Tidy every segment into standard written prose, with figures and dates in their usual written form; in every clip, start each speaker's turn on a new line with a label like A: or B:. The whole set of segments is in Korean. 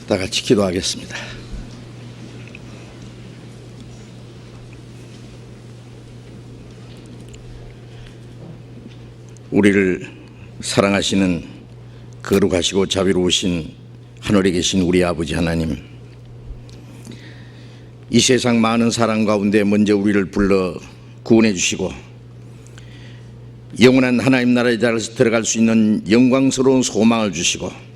A: 다 같이 기도하겠습니다. 우리를 사랑하시는 거룩하시고 자비로우신 하늘에 계신 우리 아버지 하나님, 이 세상 많은 사람 가운데 먼저 우리를 불러 구원해 주시고 영원한 하나님 나라에 들어갈 수 있는 영광스러운 소망을 주시고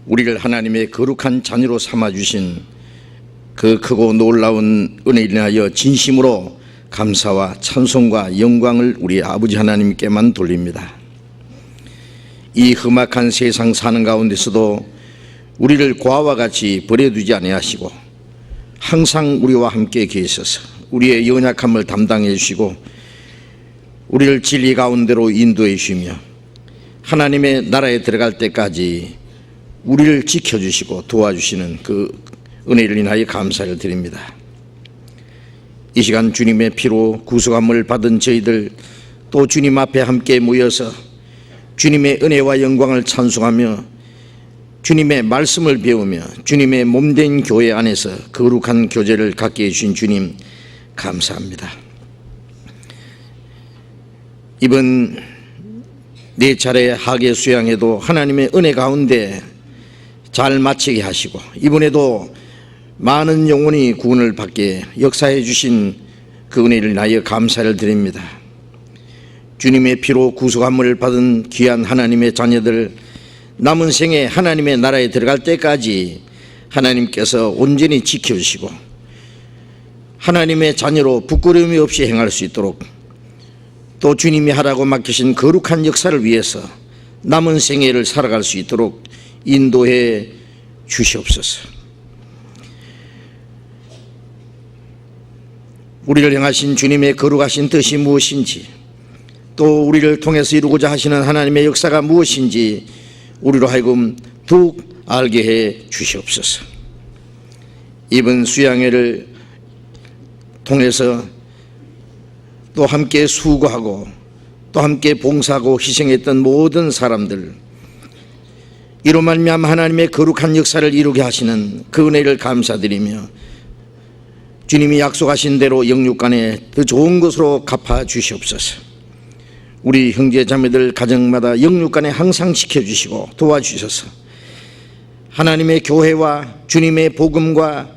A: 우리를 하나님의 거룩한 자녀로 삼아주신 그 크고 놀라운 은혜에 인하여 진심으로 감사와 찬송과 영광을 우리 아버지 하나님께만 돌립니다. 이 험악한 세상 사는 가운데서도 우리를 고아와 같이 버려두지 아니하시고 항상 우리와 함께 계셔서 우리의 연약함을 담당해 주시고 우리를 진리 가운데로 인도해 주시며 하나님의 나라에 들어갈 때까지 우리를 지켜주시고 도와주시는 그 은혜를 인하여 감사를 드립니다. 이 시간 주님의 피로 구속함을 받은 저희들 또 주님 앞에 함께 모여서 주님의 은혜와 영광을 찬송하며 주님의 말씀을 배우며 주님의 몸된 교회 안에서 거룩한 교제를 갖게 해주신 주님 감사합니다. 이번 네 차례 학예 수양에도 하나님의 은혜 가운데 잘 마치게 하시고 이번에도 많은 영혼이 구원을 받게 역사해 주신 그 은혜를 인하여 감사를 드립니다. 주님의 피로 구속함을 받은 귀한 하나님의 자녀들 남은 생에 하나님의 나라에 들어갈 때까지 하나님께서 온전히 지켜주시고 하나님의 자녀로 부끄러움이 없이 행할 수 있도록 또 주님이 하라고 맡기신 거룩한 역사를 위해서 남은 생애를 살아갈 수 있도록 인도해 주시옵소서. 우리를 향하신 주님의 거룩하신 뜻이 무엇인지 또 우리를 통해서 이루고자 하시는 하나님의 역사가 무엇인지 우리로 하여금 더욱 알게 해 주시옵소서. 이번 수양회를 통해서 또 함께 수고하고 또 함께 봉사하고 희생했던 모든 사람들 이로 말미암아 하나님의 거룩한 역사를 이루게 하시는 그 은혜를 감사드리며 주님이 약속하신 대로 영육간에 더 좋은 것으로 갚아 주시옵소서. 우리 형제 자매들 가정마다 영육간에 항상 지켜주시고 도와주셔서 하나님의 교회와 주님의 복음과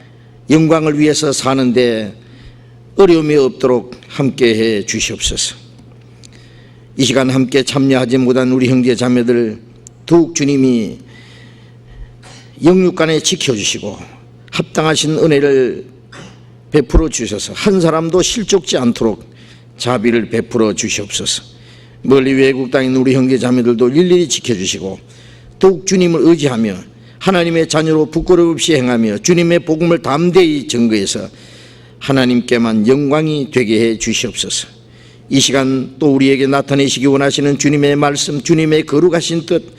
A: 영광을 위해서 사는데 어려움이 없도록 함께해 주시옵소서. 이 시간 함께 참여하지 못한 우리 형제 자매들 더욱 주님이 영육간에 지켜주시고 합당하신 은혜를 베풀어 주셔서 한 사람도 실족지 않도록 자비를 베풀어 주시옵소서. 멀리 외국 땅인 우리 형제 자매들도 일일이 지켜주시고 더욱 주님을 의지하며 하나님의 자녀로 부끄러움 없이 행하며 주님의 복음을 담대히 증거해서 하나님께만 영광이 되게 해 주시옵소서. 이 시간 또 우리에게 나타내시기 원하시는 주님의 말씀, 주님의 거룩하신 뜻,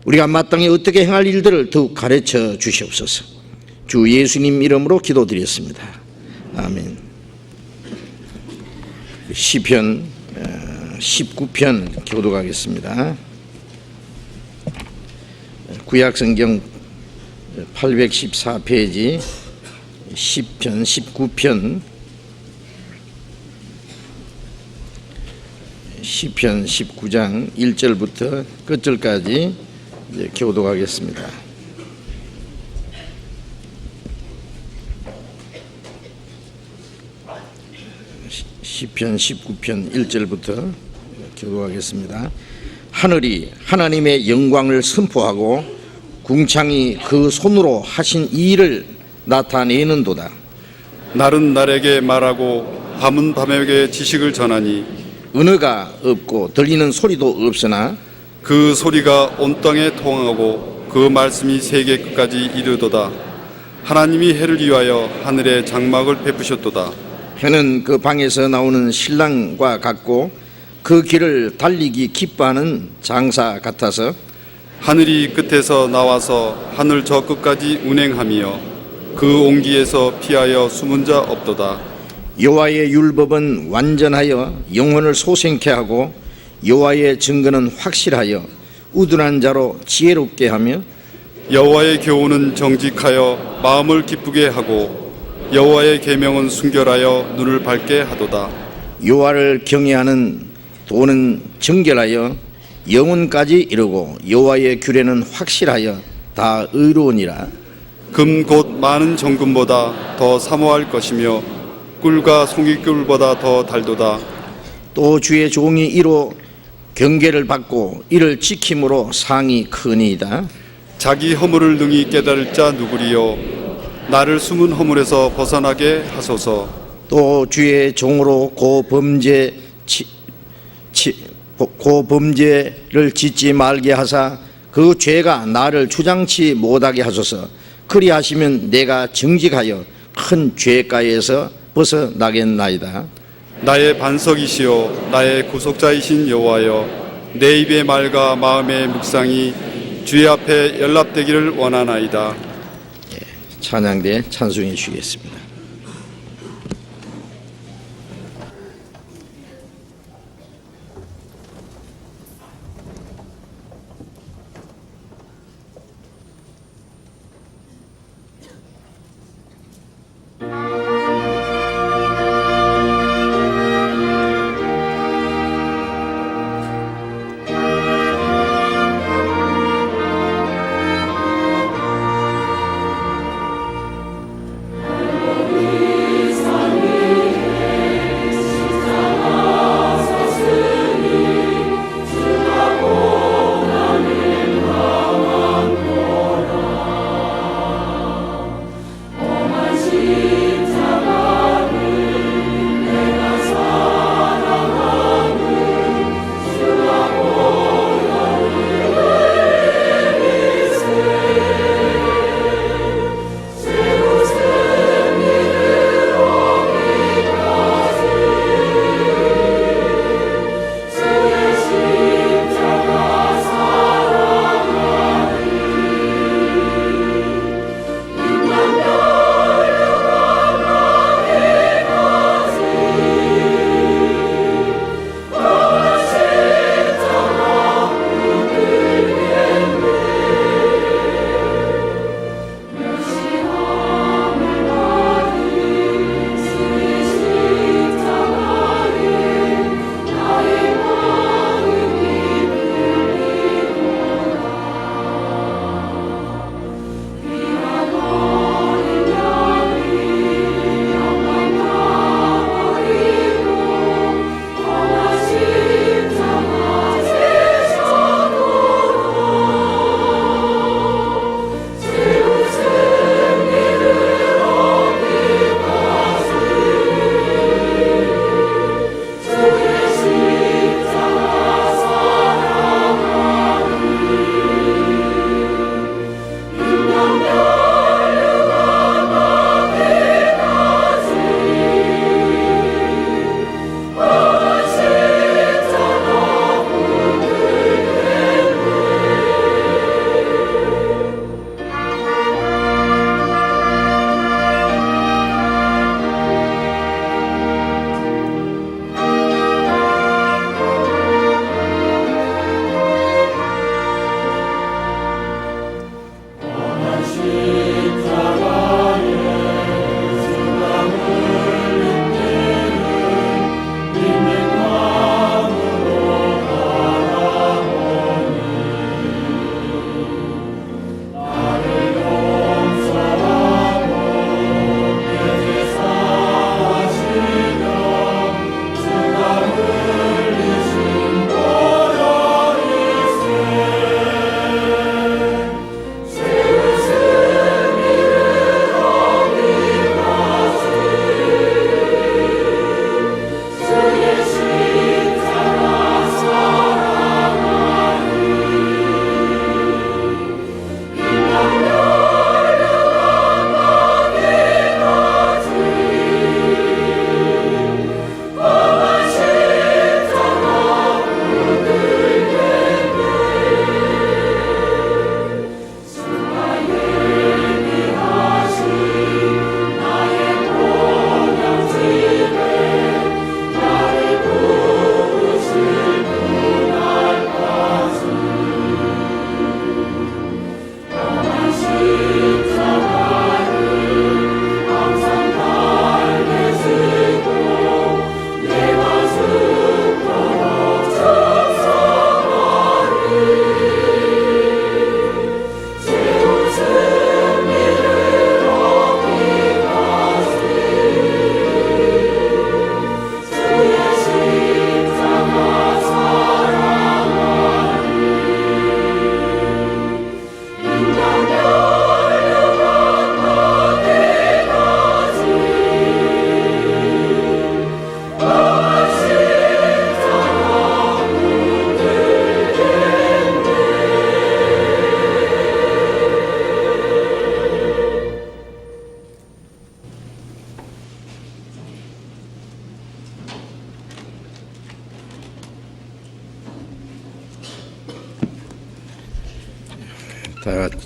A: 우리가 마땅히 어떻게 행할 일들을 더욱 가르쳐 주시옵소서. 주 예수님 이름으로 기도드렸습니다. 아멘. 시편 19편 교독하겠습니다. 구약성경 814페이지 시편 19편 시편 19장 1절부터 끝절까지 교독하겠습니다. 시편 19편 1절부터 교독하겠습니다. 하늘이 하나님의 영광을 선포하고 궁창이 그 손으로 하신 이 일을 나타내는도다.
B: 날은 날에게 말하고 밤은 밤에게 지식을 전하니
A: 언어가 없고 들리는 소리도 없으나
B: 그 소리가 온 땅에 통하고 그 말씀이 세계 끝까지 이르도다. 하나님이 해를 위하여 하늘에 장막을 베푸셨도다.
A: 해는 그 방에서 나오는 신랑과 같고 그 길을 달리기 기뻐하는 장사 같아서
B: 하늘이 끝에서 나와서 하늘 저 끝까지 운행하며 그 온기에서 피하여 숨은 자 없도다.
A: 여호와의 율법은 완전하여 영혼을 소생케 하고 여호와의 증거는 확실하여 우둔한 자로 지혜롭게 하며
B: 여호와의 교훈은 정직하여 마음을 기쁘게 하고 여호와의 계명은 순결하여 눈을 밝게 하도다.
A: 여호와를 경외하는 도는 정결하여 영혼까지 이르고 여호와의 규례는 확실하여 다 의로우니라.
B: 금 곧 많은 정금보다 더 사모할 것이며 꿀과 송이꿀보다 더 달도다.
A: 또 주의 종이 이로 경계를 받고 이를 지킴으로 상이 크니이다.
B: 자기 허물을 능히 깨달을 자 누구리요. 나를 숨은 허물에서 벗어나게 하소서.
A: 또 주의 종으로 고범죄를 짓지 말게 하사 그 죄가 나를 주장치 못하게 하소서. 그리하시면 내가 정직하여 큰 죄가에서 벗어나겠나이다.
B: 나의 반석이시요 나의 구속자이신 여호와여, 내 입의 말과 마음의 묵상이 주의 앞에 연락되기를 원하나이다.
A: 찬양대 찬송해 주시겠습니다.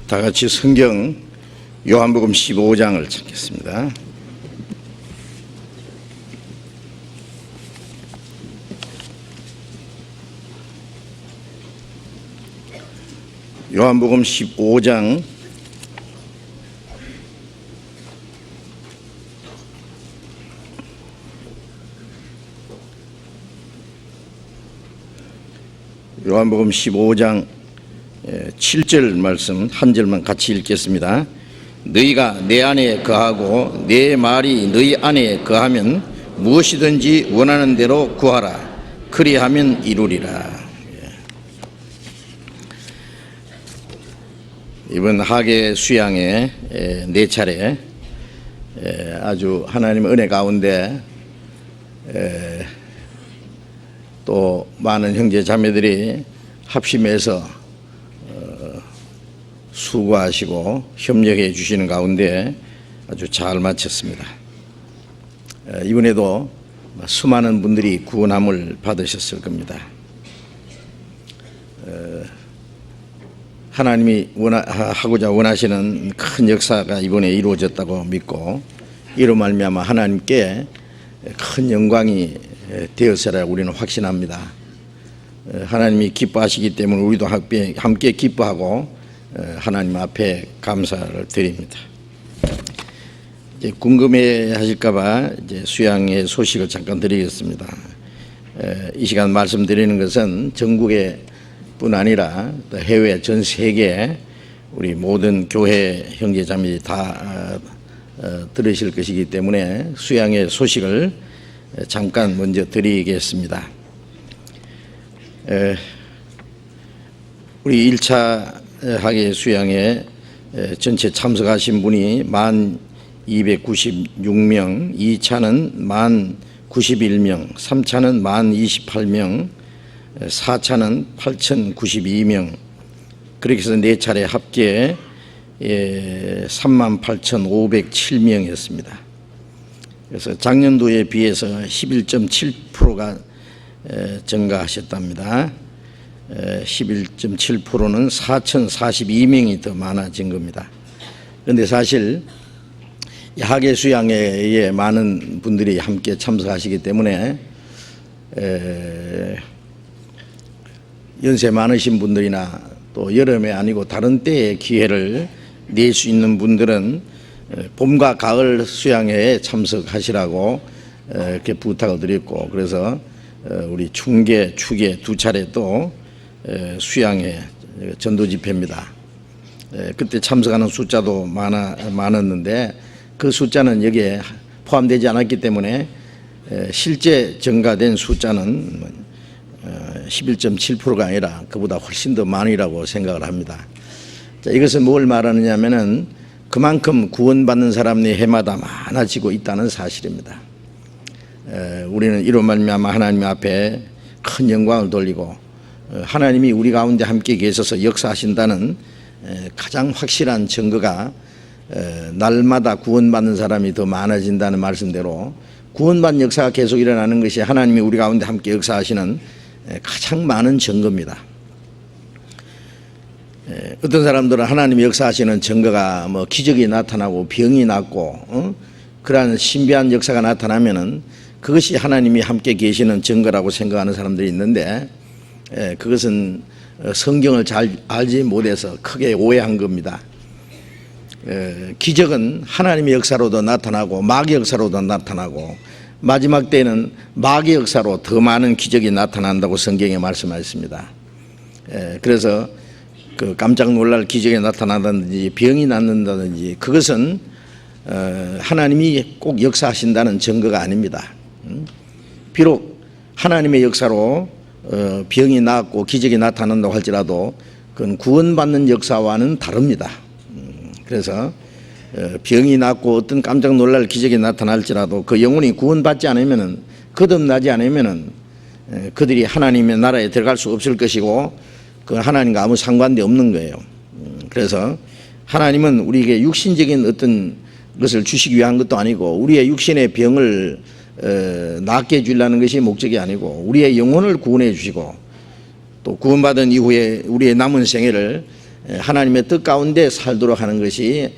A: 다 같이 성경 요한복음 15장을 찾겠습니다. 요한복음 15장 7절 말씀 한 절만 같이 읽겠습니다. 너희가 내 안에 거하고 내 말이 너희 안에 거하면 무엇이든지 원하는 대로 구하라. 그리하면 이루리라. 이번 하계 수양에 4차례 아주 하나님 은혜 가운데 또 많은 형제 자매들이 합심해서 수고하시고 협력해 주시는 가운데 아주 잘 마쳤습니다. 이번에도 수많은 분들이 구원함을 받으셨을 겁니다. 하나님이 하고자 원하시는 큰 역사가 이번에 이루어졌다고 믿고 이로 말미암아 하나님께 큰 영광이 되었으리라 우리는 확신합니다. 하나님이 기뻐하시기 때문에 우리도 함께 기뻐하고 하나님 앞에 감사를 드립니다. 이제 궁금해 하실까봐 이제 수양의 소식을 잠깐 드리겠습니다. 이 시간 말씀드리는 것은 전국에 뿐 아니라 해외 전 세계 우리 모든 교회 형제자매들이 다 들으실 것이기 때문에 수양의 소식을 잠깐 먼저 드리겠습니다. 우리 1차 하계 수양에 전체 참석하신 분이 1296명, 2차는 91명, 3차는 28명, 4차는 8092명, 그렇게 해서 4차례 합계 38,507명이었습니다. 그래서 작년도에 비해서 11.7%가 증가하셨답니다. 11.7%는 4,042명이 더 많아진 겁니다. 그런데 사실 하계 수양회에 많은 분들이 함께 참석하시기 때문에 연세 많으신 분들이나 또 여름에 아니고 다른 때에 기회를 낼 수 있는 분들은 봄과 가을 수양회에 참석하시라고 이렇게 부탁을 드렸고, 그래서 우리 충계, 추계 2차례 또 수양회 전도 집회입니다. 그때 참석하는 숫자도 많았는데 그 숫자는 여기에 포함되지 않았기 때문에 실제 증가된 숫자는 11.7%가 아니라 그보다 훨씬 더 많이라고 생각을 합니다. 자, 이것은 뭘 말하느냐 하면은 그만큼 구원받는 사람이 해마다 많아지고 있다는 사실입니다. 우리는 이로 말미암아 하나님 앞에 큰 영광을 돌리고 하나님이 우리 가운데 함께 계셔서 역사하신다는 가장 확실한 증거가 날마다 구원받는 사람이 더 많아진다는 말씀대로 구원받는 역사가 계속 일어나는 것이 하나님이 우리 가운데 함께 역사하시는 가장 많은 증거입니다. 어떤 사람들은 하나님이 역사하시는 증거가 뭐 기적이 나타나고 병이 낫고 그러한 신비한 역사가 나타나면은 그것이 하나님이 함께 계시는 증거라고 생각하는 사람들이 있는데 그것은 성경을 잘 알지 못해서 크게 오해한 겁니다. 기적은 하나님의 역사로도 나타나고 마귀 역사로도 나타나고 마지막 때는 마귀 역사로 더 많은 기적이 나타난다고 성경에 말씀하셨습니다. 그래서 그 깜짝 놀랄 기적이 나타난다든지 병이 낫는다든지 그것은 하나님이 꼭 역사하신다는 증거가 아닙니다. 비록 하나님의 역사로 병이 낫고 기적이 나타난다고 할지라도 그건 구원받는 역사와는 다릅니다. 그래서 병이 낫고 어떤 깜짝 놀랄 기적이 나타날지라도 그 영혼이 구원받지 않으면은 거듭나지 않으면은 그들이 하나님의 나라에 들어갈 수 없을 것이고 그 하나님과 아무 상관이 없는 거예요. 그래서 하나님은 우리에게 육신적인 어떤 것을 주시기 위한 것도 아니고 우리의 육신의 병을 낫게 해주려는 것이 목적이 아니고 우리의 영혼을 구원해 주시고 또 구원받은 이후에 우리의 남은 생애를 하나님의 뜻 가운데 살도록 하는 것이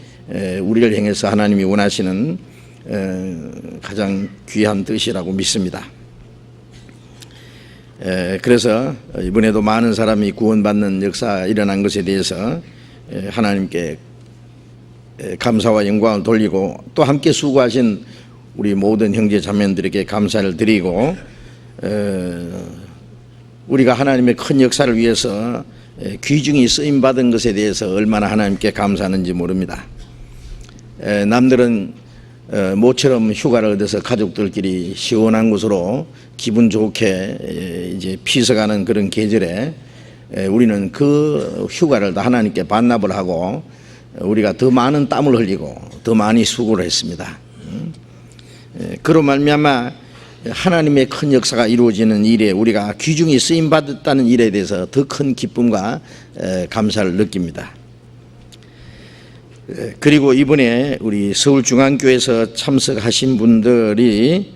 A: 우리를 향해서 하나님이 원하시는 가장 귀한 뜻이라고 믿습니다. 그래서 이번에도 많은 사람이 구원받는 역사가 일어난 것에 대해서 하나님께 감사와 영광을 돌리고 또 함께 수고하신 우리 모든 형제 자매들에게 감사를 드리고 우리가 하나님의 큰 역사를 위해서 귀중히 쓰임받은 것에 대해서 얼마나 하나님께 감사하는지 모릅니다. 남들은 모처럼 휴가를 얻어서 가족들끼리 시원한 곳으로 기분 좋게 이제 피서가는 그런 계절에 우리는 그 휴가를 다 하나님께 반납을 하고 우리가 더 많은 땀을 흘리고 더 많이 수고를 했습니다. 그로 말미암아 하나님의 큰 역사가 이루어지는 일에 우리가 귀중히 쓰임받았다는 일에 대해서 더 큰 기쁨과 감사를 느낍니다. 그리고 이번에 우리 서울중앙교회에서 참석하신 분들이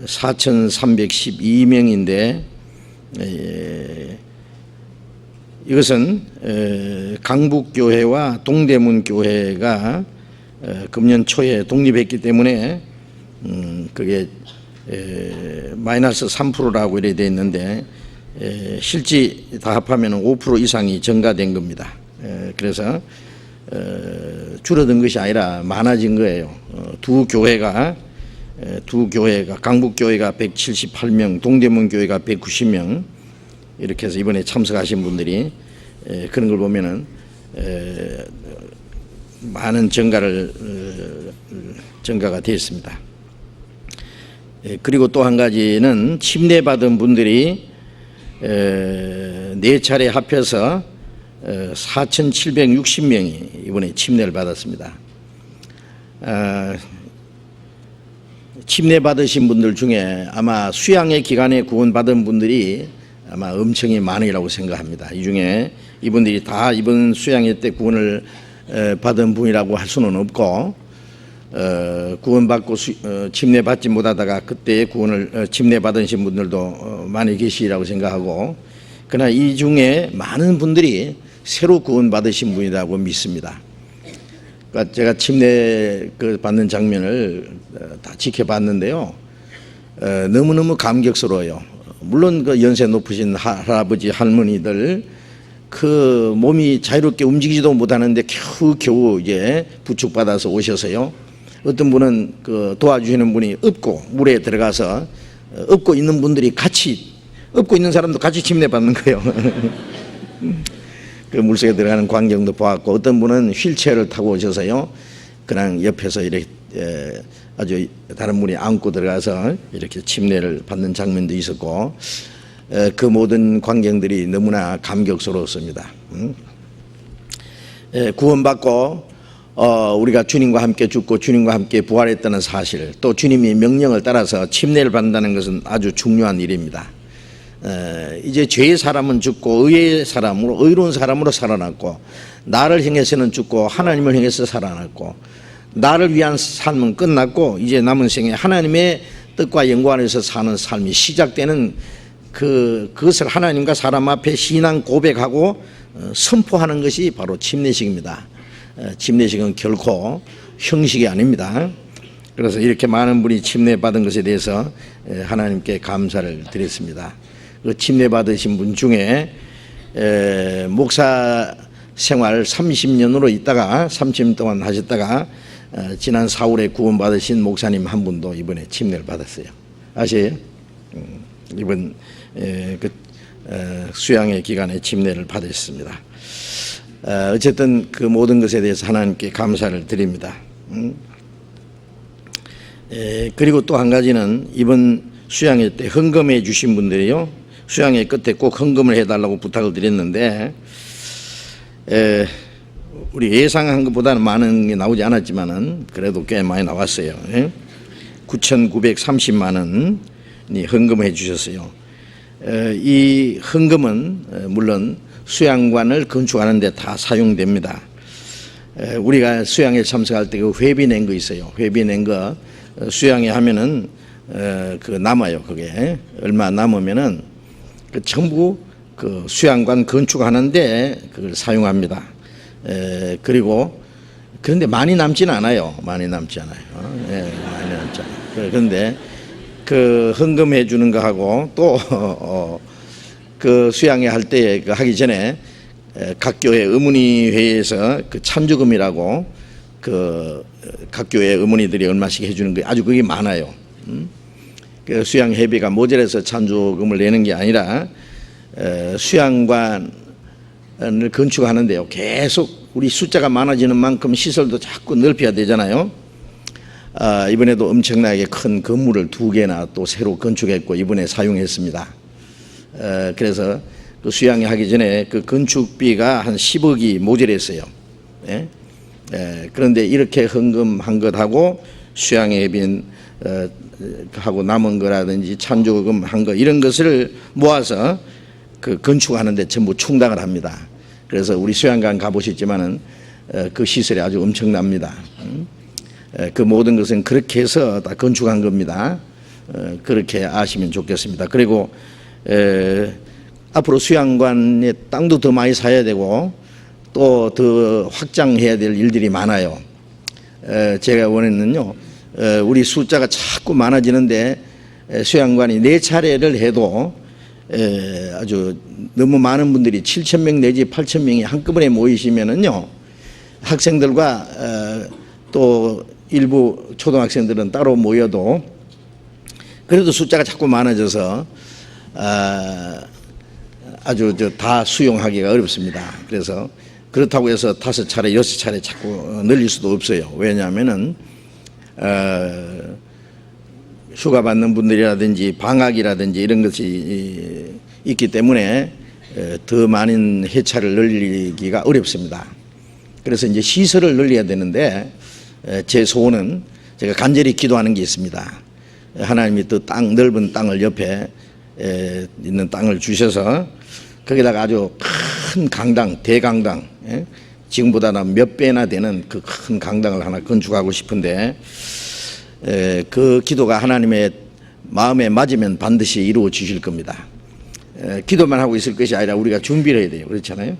A: 4,312명인데 이것은 강북교회와 동대문교회가 금년 초에 독립했기 때문에 그게 마이너스 3%라고 이래 돼 있는데 실제 다 합하면 5% 이상이 증가된 겁니다. 그래서 줄어든 것이 아니라 많아진 거예요. 두 교회가 강북교회가 178명, 동대문교회가 190명 이렇게 해서 이번에 참석하신 분들이 그런 걸 보면은 많은 증가가 되었습니다. 그리고 또 한 가지는 침례받은 분들이 4차례 합해서 4,760명이 이번에 침례를 받았습니다. 침례 받으신 분들 중에 아마 수양의 기간에 구원받은 분들이 아마 엄청이 많으리라고 생각합니다. 이 중에 이분들이 다 이번 수양회 때 구원을 받은 분이라고 할 수는 없고 구원받고 침례 받지 못하다가 그때 구원을 침례 받으신 분들도 많이 계시리라고 생각하고 그러나 이 중에 많은 분들이 새로 구원받으신 분이라고 믿습니다. 그러니까 제가 침례 받는 장면을 다 지켜봤는데요. 너무너무 감격스러워요. 물론 그 연세 높으신 할아버지 할머니들 그 몸이 자유롭게 움직이지도 못하는데 겨우 이제 부축받아서 오셔서요. 어떤 분은 그 도와주시는 분이 업고 물에 들어가서 업고 있는 분들이 같이 업고 있는 사람도 같이 침례 받는 거예요. 그 물속에 들어가는 광경도 보았고 어떤 분은 휠체어를 타고 오셔서요. 그냥 옆에서 이렇게 아주 다른 분이 안고 들어가서 이렇게 침례를 받는 장면도 있었고 그 모든 광경들이 너무나 감격스러웠습니다. 구원받고 우리가 주님과 함께 죽고 주님과 함께 부활했다는 사실 또 주님이 명령을 따라서 침례를 받는다는 것은 아주 중요한 일입니다. 이제 죄의 사람은 죽고 의의 사람으로 의로운 사람으로 살아났고 나를 향해서는 죽고 하나님을 향해서 살아났고 나를 위한 삶은 끝났고 이제 남은 생에 하나님의 뜻과 영광 안에서 사는 삶이 시작되는 그것을 하나님과 사람 앞에 신앙 고백하고 선포하는 것이 바로 침례식입니다. 침례식은 결코 형식이 아닙니다. 그래서 이렇게 많은 분이 침례 받은 것에 대해서 하나님께 감사를 드렸습니다. 그 침례 받으신 분 중에 목사 생활 30년으로 있다가 30년 동안 하셨다가 지난 4월에 구원 받으신 목사님 한 분도 이번에 침례를 받았어요. 아세요? 이번 수양의 기간에 침례를 받으셨습니다. 어쨌든 그 모든 것에 대해서 하나님께 감사를 드립니다. 그리고 또 한 가지는 이번 수양회 때 헌금해 주신 분들이요. 수양회 끝에 꼭 헌금을 해달라고 부탁을 드렸는데 우리 예상한 것보다는 많은 게 나오지 않았지만은 그래도 꽤 많이 나왔어요. 9,930만 원이 헌금해 주셨어요. 이 헌금은 물론 수양관을 건축하는 데 다 사용됩니다. 우리가 수양에 참석할 때 그 회비 낸 거 있어요. 회비 낸 거 수양회 하면은 그 남아요. 그게 얼마 남으면은 그 전부 그 수양관 건축하는데 그걸 사용합니다. 그리고 그런데 많이 남지는 않아요. 많이 남지 않아요. 많이 남지 않아요. 그런데 그 헌금해 주는 거 하고 또 그 수양회 할 때 그 하기 전에 각 교회 어머니 회에서 그 찬주금이라고 그 각 교회 어머니들이 얼마씩 해주는 게 아주 그게 많아요. 그 수양 회비가 모자라서 찬주금을 내는 게 아니라 수양관을 건축하는데요. 계속 우리 숫자가 많아지는 만큼 시설도 자꾸 넓혀야 되잖아요. 이번에도 엄청나게 큰 건물을 2개나 또 새로 건축했고 이번에 사용했습니다. 그래서 그 수양회 하기 전에 그 건축비가 한 10억이 모자랐어요. 그런데 이렇게 헌금한 것하고 수양회 회비 하고 남은 거라든지 찬조금 한 거 이런 것을 모아서 그 건축하는데 전부 충당을 합니다. 그래서 우리 수양관 가보셨지만은 그 시설이 아주 엄청납니다. 그 모든 것은 그렇게 해서 다 건축한 겁니다. 그렇게 아시면 좋겠습니다. 그리고 앞으로 수양관에 땅도 더 많이 사야 되고 또 더 확장해야 될 일들이 많아요. 제가 원했는요, 우리 숫자가 자꾸 많아지는데 수양관이 4차례를 해도 아주 너무 많은 분들이 7,000명 내지 8,000명이 한꺼번에 모이시면은요, 학생들과 또 일부 초등학생들은 따로 모여도 그래도 숫자가 자꾸 많아져서 아주 다 수용하기가 어렵습니다. 그래서 그렇다고 해서 5차례, 6차례 자꾸 늘릴 수도 없어요. 왜냐하면은 휴가 받는 분들이라든지 방학이라든지 이런 것이 있기 때문에 더 많은 회차를 늘리기가 어렵습니다. 그래서 이제 시설을 늘려야 되는데 제 소원은 제가 간절히 기도하는 게 있습니다. 하나님이 또 넓은 땅을 옆에 있는 땅을 주셔서 거기다가 아주 큰 강당, 대강당, 지금보다 몇 배나 되는 그 큰 강당을 하나 건축하고 싶은데 그 기도가 하나님의 마음에 맞으면 반드시 이루어 주실 겁니다. 기도만 하고 있을 것이 아니라 우리가 준비를 해야 돼요. 그렇잖아요.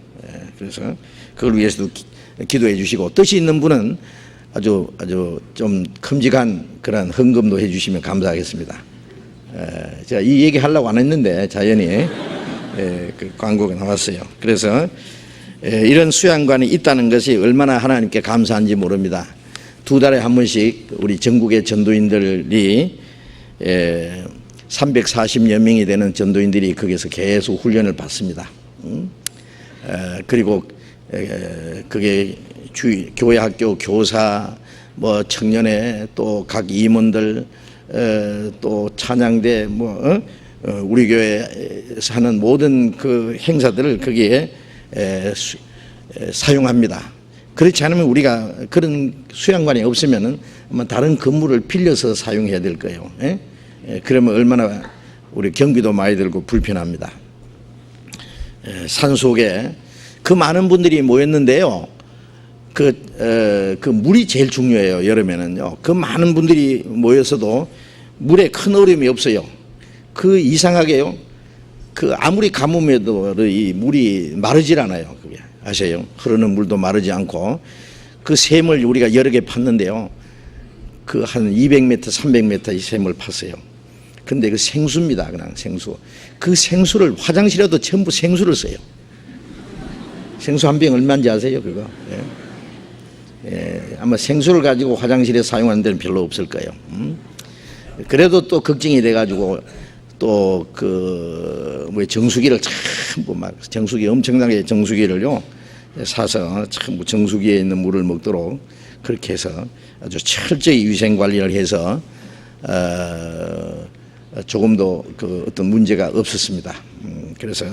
A: 그래서 그걸 위해서도 기도해 주시고, 뜻이 있는 분은 아주 좀 큼직한 그런 헌금도 해 주시면 감사하겠습니다. 제가 이 얘기 하려고 안 했는데 자연히 그 광고가 나왔어요. 그래서 이런 수양관이 있다는 것이 얼마나 하나님께 감사한지 모릅니다. 2달에 한 번씩 우리 전국의 전도인들이 340여 명이 되는 전도인들이 거기서 계속 훈련을 받습니다. 그리고 그게 교회 학교 교사, 뭐 청년회, 또 각 임원들, 또 찬양대, 우리 교회에서 하는 모든 그 행사들을 거기에 사용합니다. 그렇지 않으면 우리가 그런 수양관이 없으면은 아마 다른 건물을 빌려서 사용해야 될 거예요. 그러면 얼마나 우리 경비도 많이 들고 불편합니다. 산 속에 그 많은 분들이 모였는데요. 그 물이 제일 중요해요. 여름에는요. 그 많은 분들이 모여서도 물에 큰 어려움이 없어요. 그 이상하게요. 그 아무리 가뭄에도 이 물이 마르질 않아요. 그게 아세요? 흐르는 물도 마르지 않고 그 샘을 우리가 여러 개 팠는데요. 그 한 200m, 300m 이 샘을 팠어요. 근데 그 생수입니다. 그냥 생수. 그 생수를 화장실에도 전부 생수를 써요. 생수 한 병 얼마인지 아세요? 그거? 아마 생수를 가지고 화장실에 사용하는 데는 별로 없을 거예요. 그래도 또 걱정이 돼가지고 또 뭐 정수기를 전부 막 정수기 엄청나게 정수기를요 사서 전부 정수기에 있는 물을 먹도록 그렇게 해서 아주 철저히 위생 관리를 해서 조금도 그 어떤 문제가 없었습니다. 그래서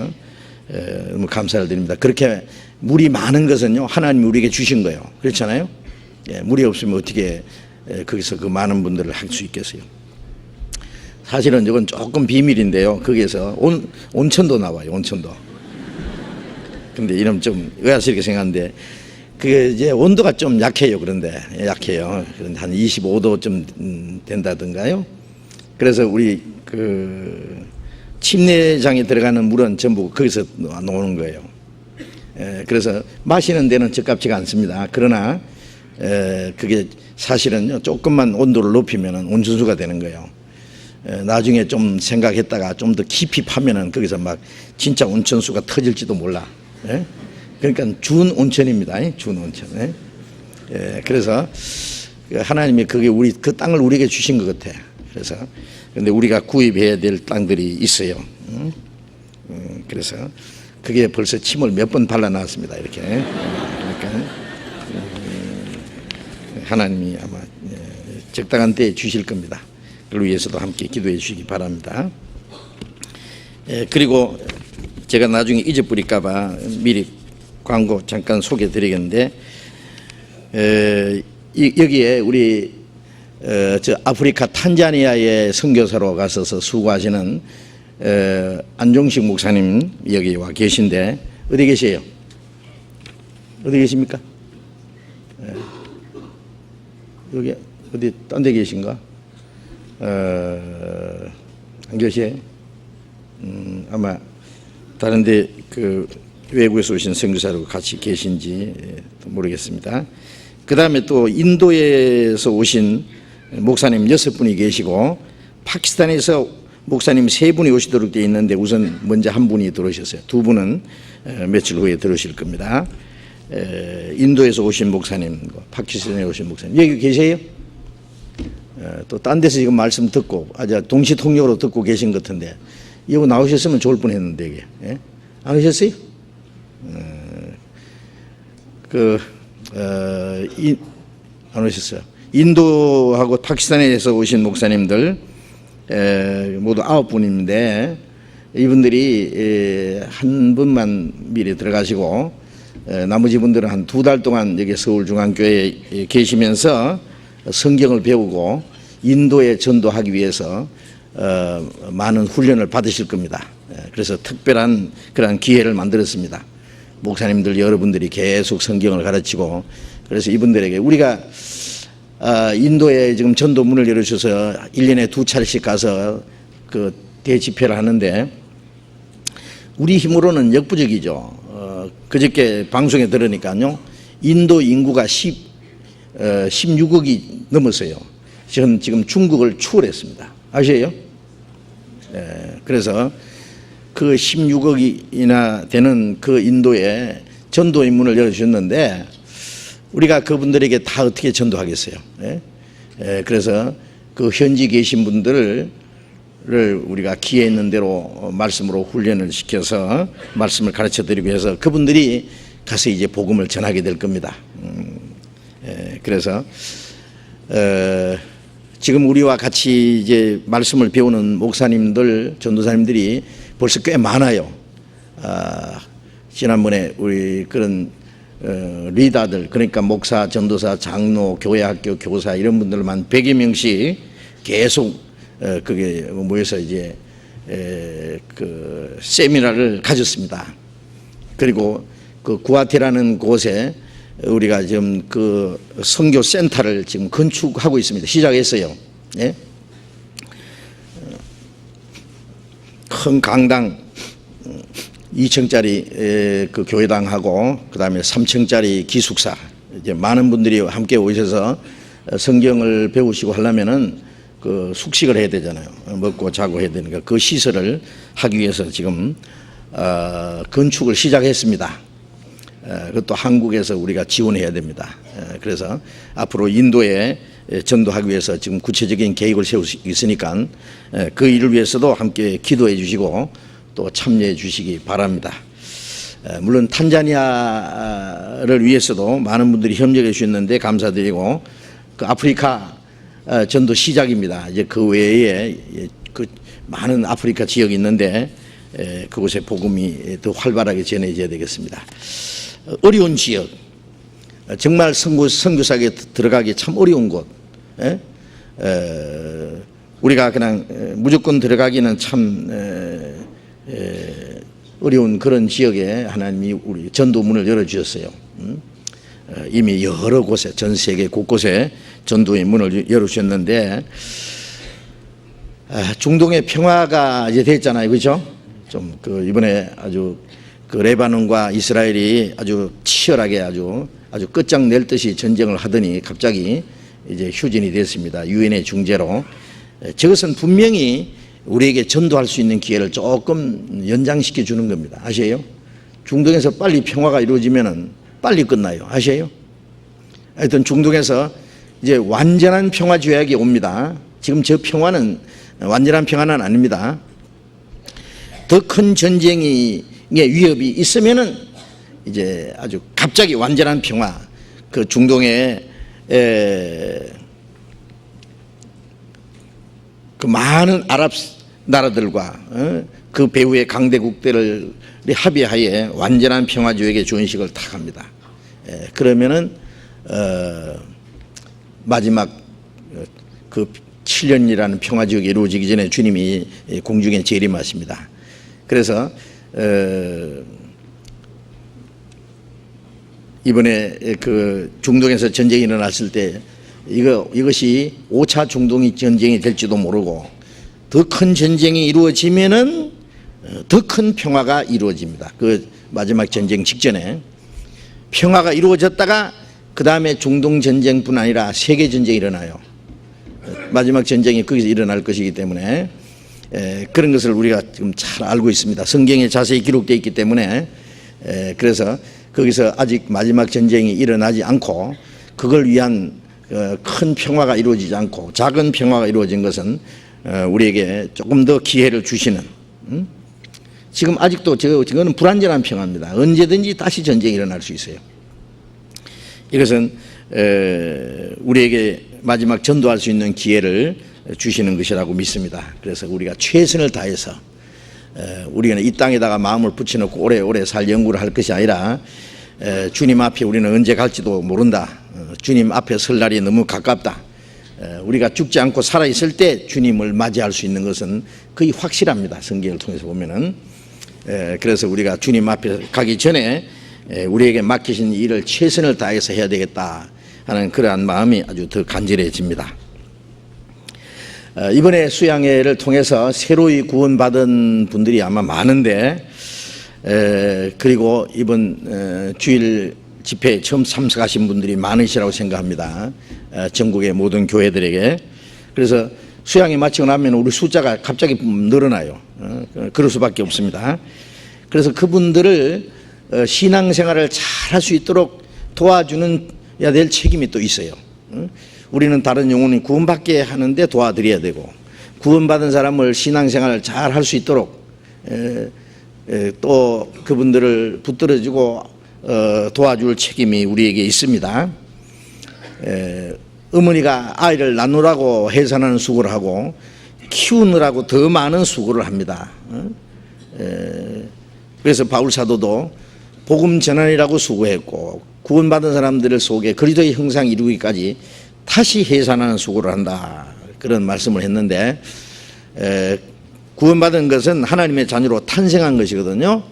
A: 너무 감사를 드립니다. 그렇게 물이 많은 것은요 하나님이 우리에게 주신 거예요. 그렇잖아요. 물이 없으면 어떻게 거기서 그 많은 분들을 할 수 있겠어요. 사실은 이건 조금 비밀인데요. 거기에서 온천도 나와요. 온천도. 근데 이름 좀 의아스럽게 생각하는데 그게 이제 온도가 좀 약해요. 그런데 약해요. 그런데 한 25도 좀 된다든가요. 그래서 우리 그 침례장에 들어가는 물은 전부 거기서 나오는 거예요. 그래서 마시는 데는 적합치가 않습니다. 그러나 그게 사실은요, 조금만 온도를 높이면 온천수가 되는 거예요. 나중에 좀 생각했다가 좀 더 깊이 파면은 거기서 막 진짜 온천수가 터질지도 몰라. 그러니까 준 온천입니다. 준 온천. 그래서 하나님이 그게 그 땅을 우리에게 주신 것 같아. 그래서 근데 우리가 구입해야 될 땅들이 있어요. 그래서 그게 벌써 침을 몇 번 발라놨습니다. 이렇게. 그러니까 하나님이 아마 적당한 때에 주실 겁니다. 그걸 위해서도 함께 기도해 주시기 바랍니다. 그리고 제가 나중에 잊어버릴까 봐 미리 광고 잠깐 소개해 드리겠는데, 여기에 우리 저 아프리카 탄자니아의 선교사로 가셔서 수고하시는 안종식 목사님 여기 와 계신데, 어디 계세요? 어디 계십니까? 여기 어디 딴 데 계신가? 안 계시에요? 아마 다른 데 그 외국에서 오신 선교사로 같이 계신지 모르겠습니다. 그 다음에 또 인도에서 오신 목사님 6분이 계시고, 파키스탄에서 목사님 3분이 오시도록 되어 있는데 우선 먼저 한 분이 들어오셨어요. 2분은 며칠 후에 들어오실 겁니다. 인도에서 오신 목사님, 파키스탄에 오신 목사님 여기 계세요? 또 딴 데서 지금 말씀 듣고 아주 동시통역으로 듣고 계신 것 같은데, 이거 나오셨으면 좋을 뻔했는데 이게 안 오셨어요? 안 오셨어요. 인도하고 파키스탄에서 오신 목사님들 모두 9분인데 이분들이 한 분만 미리 들어가시고 나머지 분들은 한 2달 동안 여기 서울중앙교회에 계시면서 성경을 배우고 인도에 전도하기 위해서 많은 훈련을 받으실 겁니다. 그래서 특별한 그런 기회를 만들었습니다. 목사님들 여러분들이 계속 성경을 가르치고, 그래서 이분들에게 우리가 인도에 지금 전도문을 열어주셔서 1년에 2차례씩 가서 그 대집회를 하는데 우리 힘으로는 역부족이죠. 그저께 방송에 들으니까요, 인도 인구가 16억이 넘었어요. 지금 중국을 추월했습니다. 아시에요? 그래서 그 16억이나 되는 그 인도에 전도 인문을 열어주셨는데 우리가 그분들에게 다 어떻게 전도하겠어요? 그래서 그 현지 계신 분들을 우리가 기회 있는 대로 말씀으로 훈련을 시켜서 말씀을 가르쳐 드리고 해서 그분들이 가서 이제 복음을 전하게 될 겁니다. 그래서 지금 우리와 같이 이제 말씀을 배우는 목사님들, 전도사님들이 벌써 꽤 많아요. 지난번에 우리 그런 리더들, 그러니까 목사, 전도사, 장로, 교회학교 교사 이런 분들만 100여 명씩 계속 그게 모여서 이제 그 세미나를 가졌습니다. 그리고 그 구아티라는 곳에 우리가 지금 그 선교 센터를 지금 건축하고 있습니다. 시작했어요. 예? 큰 강당 2층짜리 그 교회당하고 그 다음에 3층짜리 기숙사, 이제 많은 분들이 함께 오셔서 성경을 배우시고 하려면은 그 숙식을 해야 되잖아요. 먹고 자고 해야 되니까 그 시설을 하기 위해서 지금 건축을 시작했습니다. 그것도 한국에서 우리가 지원해야 됩니다. 그래서 앞으로 인도에 전도하기 위해서 지금 구체적인 계획을 세우고 있으니까 그 일을 위해서도 함께 기도해 주시고 또 참여해 주시기 바랍니다. 물론 탄자니아를 위해서도 많은 분들이 협력해 주셨는데 감사드리고, 그 아프리카 전도 시작입니다. 이제 그 외에 그 많은 아프리카 지역이 있는데 그곳에 복음이 더 활발하게 전해져야 되겠습니다. 어려운 지역, 정말 선교사에 들어가기 참 어려운 곳, 우리가 그냥 무조건 들어가기는 참 어려운 그런 지역에 하나님이 우리 전도문을 열어주셨어요. 이미 여러 곳에, 전 세계 곳곳에 전도의 문을 열어주셨는데 중동의 평화가 이제 됐잖아요, 그렇죠? 좀 이번에 아주 레바논과 이스라엘이 아주 치열하게 아주 끝장낼 듯이 전쟁을 하더니 갑자기 이제 휴전이 됐습니다. 유엔의 중재로. 저것은 분명히 우리에게 전도할 수 있는 기회를 조금 연장시켜 주는 겁니다. 아세요? 중동에서 빨리 평화가 이루어지면은 빨리 끝나요. 아세요? 하여튼 중동에서 이제 완전한 평화 조약이 옵니다. 지금 저 평화는 완전한 평화는 아닙니다. 더 큰 전쟁의 위협이 있으면은 이제 아주 갑자기 완전한 평화, 중동의 많은 아랍 나라들과 그 배후의 강대국들을 합의하에 완전한 평화조약의 준식을 탁 합니다. 그러면은 마지막 7년이라는 평화조약이 이루어지기 전에 주님이 공중에 재림하십니다. 그래서 이번에 중동에서 전쟁이 일어났을 때 이것이 5차 중동 전쟁이 될지도 모르고 더 큰 전쟁이 이루어지면은 더 큰 평화가 이루어집니다. 마지막 전쟁 직전에 평화가 이루어졌다가 그 다음에 중동 전쟁뿐 아니라 세계 전쟁이 일어나요. 마지막 전쟁이 거기서 일어날 것이기 때문에 그런 것을 우리가 지금 잘 알고 있습니다. 성경에 자세히 기록되어 있기 때문에 그래서 거기서 아직 마지막 전쟁이 일어나지 않고 그걸 위한 큰 평화가 이루어지지 않고 작은 평화가 이루어진 것은 우리에게 조금 더 기회를 주시는, 지금 아직도 저거는 불완전한 평화입니다. 언제든지 다시 전쟁이 일어날 수 있어요. 이것은 우리에게 마지막 전도할 수 있는 기회를 주시는 것이라고 믿습니다. 그래서 우리가 최선을 다해서 우리는 이 땅에다가 마음을 붙여놓고 오래오래 살 연구를 할 것이 아니라 주님 앞에 우리는 언제 갈지도 모른다. 주님 앞에 설 날이 너무 가깝다. 우리가 죽지 않고 살아있을 때 주님을 맞이할 수 있는 것은 거의 확실합니다. 성경을 통해서 보면은. 그래서 우리가 주님 앞에 가기 전에 우리에게 맡기신 일을 최선을 다해서 해야 되겠다 하는 그러한 마음이 아주 더 간절해집니다. 이번에 수양회를 통해서 새로이 구원받은 분들이 아마 많은데, 그리고 이번 주일 집회에 처음 참석하신 분들이 많으시라고 생각합니다. 전국의 모든 교회들에게. 그래서 수양회 마치고 나면 우리 숫자가 갑자기 늘어나요. 그럴 수밖에 없습니다. 그래서 그분들을 신앙생활을 잘 할 수 있도록 도와주는 해야 될 책임이 또 있어요. 우리는 다른 영혼이 구원받게 하는데 도와드려야 되고, 구원받은 사람을 신앙생활을 잘 할 수 있도록 또 그분들을 붙들어주고 도와줄 책임이 우리에게 있습니다. 어머니가 아이를 낳느라고 해산하는 수고를 하고 키우느라고 더 많은 수고를 합니다. 그래서 바울 사도도 복음 전환이라고 수고했고 구원받은 사람들을 속에 그리스도의 형상 이루기까지 다시 해산하는 수고를 한다, 그런 말씀을 했는데, 구원받은 것은 하나님의 자녀로 탄생한 것이거든요.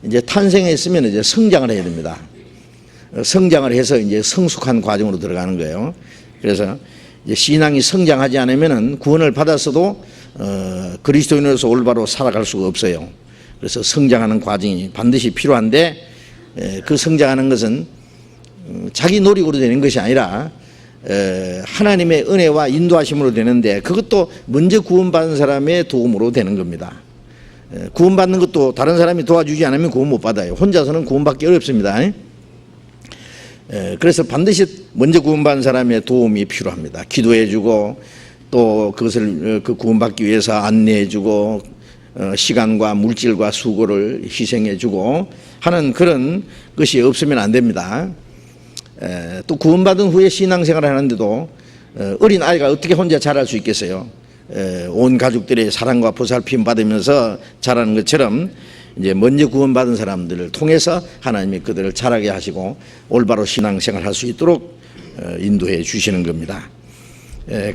A: 이제 탄생했으면 이제 성장을 해야 됩니다. 성장을 해서 이제 성숙한 과정으로 들어가는 거예요. 그래서 이제 신앙이 성장하지 않으면은 구원을 받았어도 그리스도인으로서 올바로 살아갈 수가 없어요. 그래서 성장하는 과정이 반드시 필요한데, 그 성장하는 것은 자기 노력으로 되는 것이 아니라 하나님의 은혜와 인도하심으로 되는데, 그것도 먼저 구원받은 사람의 도움으로 되는 겁니다. 구원받는 것도 다른 사람이 도와주지 않으면 구원 못 받아요. 혼자서는 구원받기 어렵습니다. 그래서 반드시 먼저 구원받은 사람의 도움이 필요합니다. 기도해주고 또 그것을 구원받기 위해서 안내해주고 시간과 물질과 수고를 희생해주고 하는 그런 것이 없으면 안 됩니다. 또 구원받은 후에 신앙생활을 하는데도 어린 아이가 어떻게 혼자 자랄 수 있겠어요? 온 가족들의 사랑과 보살핌 받으면서 자라는 것처럼 이제 먼저 구원받은 사람들을 통해서 하나님이 그들을 자라게 하시고 올바로 신앙생활을 할 수 있도록 인도해 주시는 겁니다.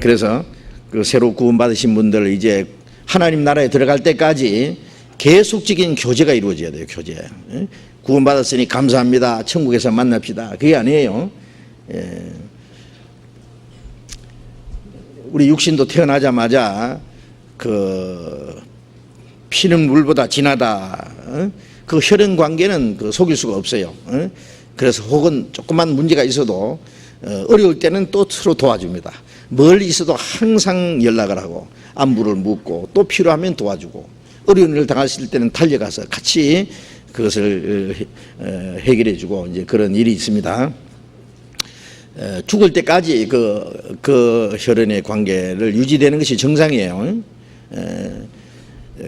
A: 그래서 그 새로 구원받으신 분들 이제 하나님 나라에 들어갈 때까지 계속적인 교제가 이루어져야 돼요. 교제. 구원받았으니 감사합니다, 천국에서 만납시다, 그게 아니에요. 우리 육신도 태어나자마자 그 피는 물보다 진하다. 그 혈연 관계는 그 속일 수가 없어요. 그래서 혹은 조그만 문제가 있어도 어려울 때는 또 서로 도와줍니다. 멀리 있어도 항상 연락을 하고 안부를 묻고 또 필요하면 도와주고 어려운 일을 당했을 때는 달려가서 같이 그것을 해결해 주고 이제 그런 일이 있습니다. 죽을 때까지 그 혈연의 관계를 유지되는 것이 정상이에요.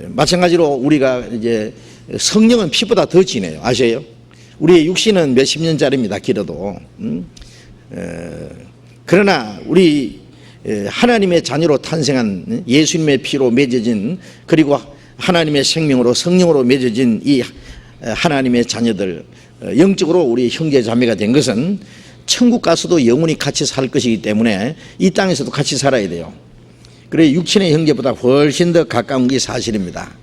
A: 마찬가지로 우리가 이제 성령은 피보다 더 진해요. 아세요? 우리의 육신은 몇십 년짜리입니다. 길어도. 그러나 우리 하나님의 자녀로 탄생한 예수님의 피로 맺어진 그리고 하나님의 생명으로 성령으로 맺어진 이 하나님의 자녀들 영적으로 우리 형제 자매가 된 것은 천국 가서도 영원히 같이 살 것이기 때문에 이 땅에서도 같이 살아야 돼요. 그래 육신의 형제보다 훨씬 더 가까운 게 사실입니다.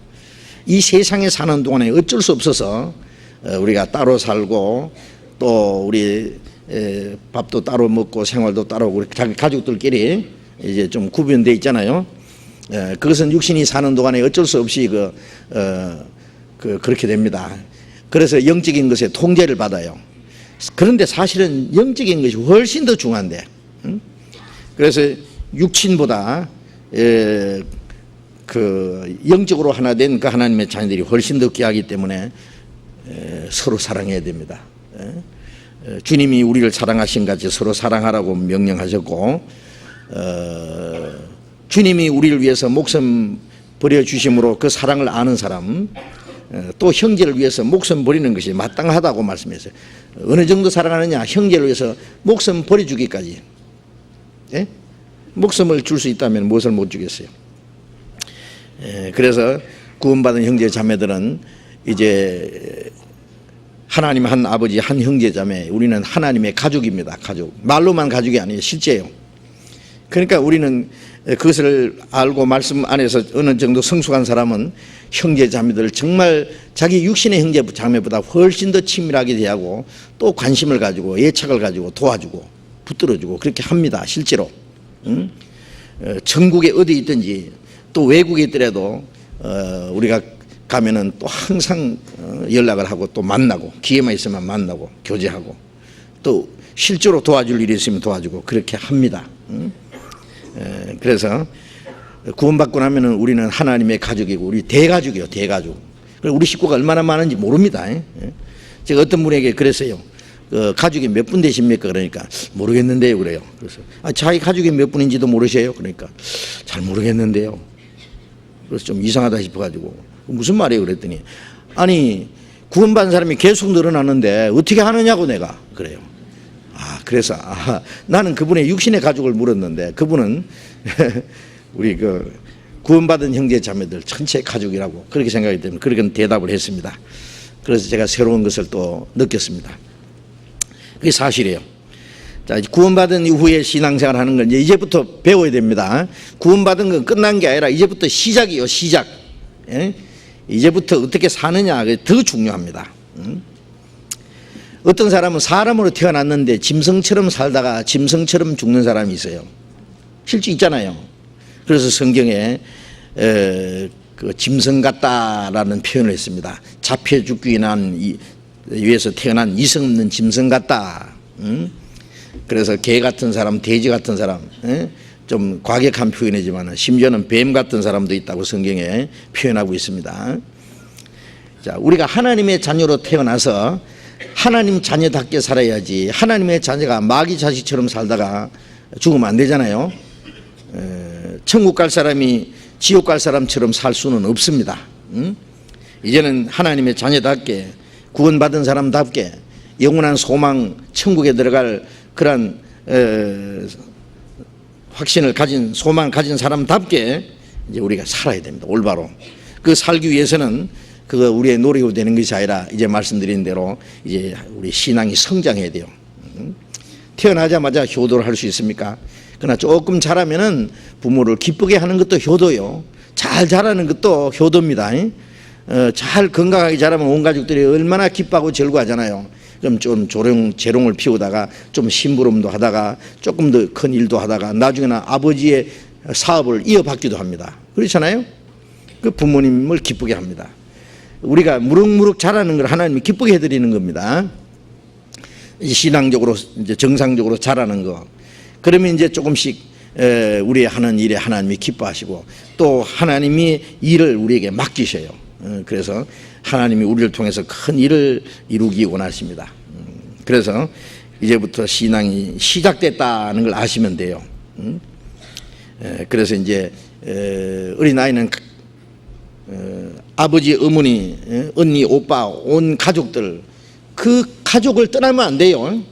A: 이 세상에 사는 동안에 어쩔 수 없어서 우리가 따로 살고 또 우리 밥도 따로 먹고 생활도 따로 우리 자기 가족들끼리 이제 좀 구분돼 있잖아요. 그것은 육신이 사는 동안에 어쩔 수 없이 그렇게 됩니다. 그래서 영적인 것에 통제를 받아요. 그런데 사실은 영적인 것이 훨씬 더 중요한데, 그래서 육신보다 그 영적으로 하나 된 그 하나님의 자녀들이 훨씬 더 귀하기 때문에 서로 사랑해야 됩니다. 주님이 우리를 사랑하신 같이 서로 사랑하라고 명령하셨고, 주님이 우리를 위해서 목숨 버려주심으로 그 사랑을 아는 사람, 또 형제를 위해서 목숨 버리는 것이 마땅하다고 말씀했어요. 어느 정도 사랑하느냐? 형제를 위해서 목숨 버려주기까지. 예? 목숨을 줄 수 있다면 무엇을 못 주겠어요? 그래서 구원받은 형제 자매들은 이제 하나님 한 아버지 한 형제 자매, 우리는 하나님의 가족입니다. 가족. 말로만 가족이 아니에요. 실제예요. 그러니까 우리는 그것을 알고 말씀 안에서 어느 정도 성숙한 사람은 형제 자매들을 정말 자기 육신의 형제 자매보다 훨씬 더 친밀하게 대하고 또 관심을 가지고 애착을 가지고 도와주고 붙들어주고 그렇게 합니다. 실제로. 전국에 어디 있든지 또 외국에 있더라도 우리가 가면은 또 항상 연락을 하고 또 만나고 기회만 있으면 만나고 교제하고 또 실제로 도와줄 일이 있으면 도와주고 그렇게 합니다. 그래서 구원받고 나면은 우리는 하나님의 가족이고 우리 대가족이요, 대가족. 우리 식구가 얼마나 많은지 모릅니다. 제가 어떤 분에게 그랬어요. 가족이 몇 분 되십니까? 그러니까 모르겠는데요. 그래요. 그래서 자기 가족이 몇 분인지도 모르세요? 그러니까 잘 모르겠는데요. 그래서 좀 이상하다 싶어가지고 무슨 말이에요? 그랬더니 아니 구원받은 사람이 계속 늘어나는데 어떻게 하느냐고 내가 그래요. 그래서 나는 그분의 육신의 가족을 물었는데 그분은 우리 구원받은 형제 자매들 전체 가족이라고 그렇게 생각하기 때문에 그렇게 대답을 했습니다. 그래서 제가 새로운 것을 또 느꼈습니다. 그게 사실이에요. 자, 구원받은 이후에 신앙생활 하는 건 이제부터 배워야 됩니다. 구원받은 건 끝난 게 아니라 이제부터 시작이에요. 시작. 예? 이제부터 어떻게 사느냐 더 중요합니다. 어떤 사람은 사람으로 태어났는데 짐승처럼 살다가 짐승처럼 죽는 사람이 있어요. 실제 있잖아요. 그래서 성경에 그 짐승 같다라는 표현을 했습니다. 잡혀 죽기 위해서 태어난 이성 없는 짐승 같다. 그래서 개 같은 사람, 돼지 같은 사람, 좀 과격한 표현이지만 심지어는 뱀 같은 사람도 있다고 성경에 표현하고 있습니다. 자, 우리가 하나님의 자녀로 태어나서 하나님 자녀답게 살아야지 하나님의 자녀가 마귀 자식처럼 살다가 죽으면 안 되잖아요. 천국 갈 사람이 지옥 갈 사람처럼 살 수는 없습니다. 이제는 하나님의 자녀답게 구원받은 사람답게 영원한 소망 천국에 들어갈 그런 확신을 가진 소망을 가진 사람답게 이제 우리가 살아야 됩니다. 올바로. 그 살기 위해서는 그거 우리의 노력으로 되는 것이 아니라 이제 말씀드린 대로 이제 우리 신앙이 성장해야 돼요. 태어나자마자 효도를 할 수 있습니까? 그러나 조금 자라면은 부모를 기쁘게 하는 것도 효도요. 잘 자라는 것도 효도입니다. 잘 건강하게 자라면 온 가족들이 얼마나 기뻐하고 즐거워하잖아요. 그럼 좀 재롱을 피우다가 좀 심부름도 하다가 조금 더 큰 일도 하다가 나중에는 아버지의 사업을 이어받기도 합니다. 그렇잖아요? 그 부모님을 기쁘게 합니다. 우리가 무럭무럭 자라는 걸 하나님이 기쁘게 해드리는 겁니다. 신앙적으로 이제 정상적으로 자라는 거. 그러면 이제 조금씩 우리 하는 일에 하나님이 기뻐하시고 또 하나님이 일을 우리에게 맡기셔요. 그래서 하나님이 우리를 통해서 큰 일을 이루기 원하십니다. 그래서 이제부터 신앙이 시작됐다는 걸 아시면 돼요. 그래서 이제 어린아이는 아버지, 어머니, 언니, 오빠, 온 가족들, 그 가족을 떠나면 안 돼요.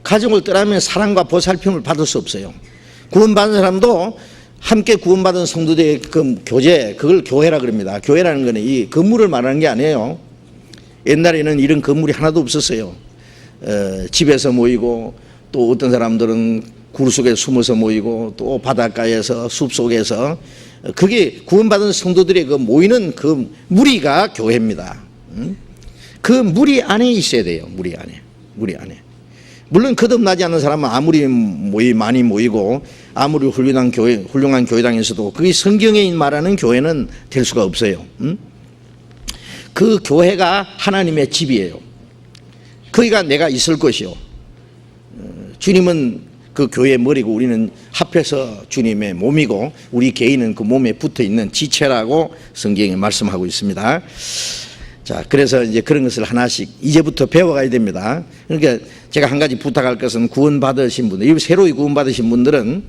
A: 가족을 떠나면 사랑과 보살핌을 받을 수 없어요. 구원받은 사람도 함께 구원받은 성도들의 그 교제, 그걸 교회라 그럽니다. 교회라는 거는 이 건물을 말하는 게 아니에요. 옛날에는 이런 건물이 하나도 없었어요. 집에서 모이고 또 어떤 사람들은 굴 속에 숨어서 모이고 또 바닷가에서 숲속에서, 그게 구원받은 성도들의 그 모이는 그 무리가 교회입니다. 그 무리 안에 있어야 돼요. 무리 안에. 물론 거듭나지 않는 사람은 아무리 많이 모이고 아무리 훌륭한 교회당에서도 그게 성경에 말하는 교회는 될 수가 없어요. 그 교회가 하나님의 집이에요. 거기가 내가 있을 것이요. 주님은 그 교회의 머리고 우리는 합해서 주님의 몸이고 우리 개인은 그 몸에 붙어있는 지체라고 성경에 말씀하고 있습니다. 자, 그래서 이제 그런 것을 하나씩 이제부터 배워가야 됩니다. 그러니까 제가 한 가지 부탁할 것은 구원받으신 분들, 새로 구원받으신 분들은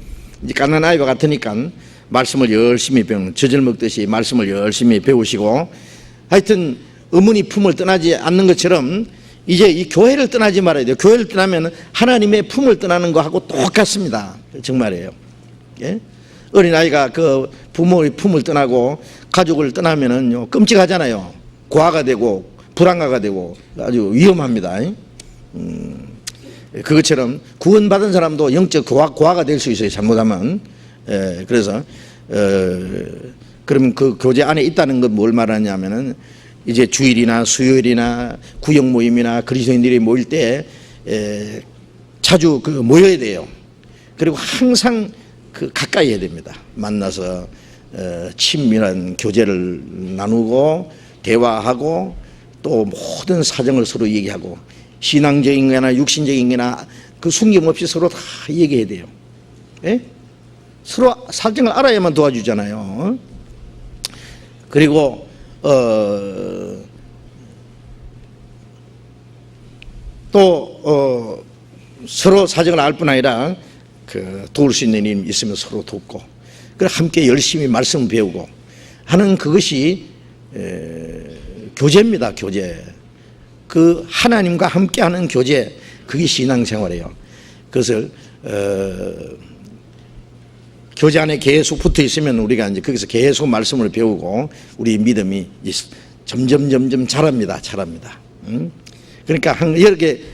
A: 이제 갓난 아이와 같으니까 말씀을 열심히 배우는, 젖을 먹듯이 말씀을 열심히 배우시고, 하여튼 어머니 품을 떠나지 않는 것처럼 이제 이 교회를 떠나지 말아야 돼요. 교회를 떠나면 하나님의 품을 떠나는 거하고 똑같습니다. 정말이에요. 예? 어린아이가 그 부모의 품을 떠나고 가족을 떠나면은 끔찍하잖아요. 고아가 되고 불안가가 되고 아주 위험합니다. 그것처럼 구원받은 사람도 영적 고아가 될 수 있어요. 잘못하면. 그래서 그러면 그 교제 안에 있다는 건 뭘 말하냐면은 이제 주일이나 수요일이나 구역 모임이나 그리스도인들이 모일 때 자주 그 모여야 돼요. 그리고 항상 그 가까이 해야 됩니다. 만나서 친밀한 교제를 나누고 대화하고 또 모든 사정을 서로 얘기하고, 신앙적인 거나 육신적인 거나 그 숨김없이 서로 다 얘기해야 돼요. 예? 서로 사정을 알아야만 도와주잖아요. 그리고 또 서로 사정을 알 뿐 아니라 그 도울 수 있는 일 있으면 서로 돕고, 그래 함께 열심히 말씀 배우고 하는 그것이 교제입니다. 교제. 그 하나님과 함께하는 교제, 그게 신앙생활이에요. 그것을 교제 안에 계속 붙어 있으면 우리가 이제 거기서 계속 말씀을 배우고 우리 믿음이 점점 자랍니다. 그러니까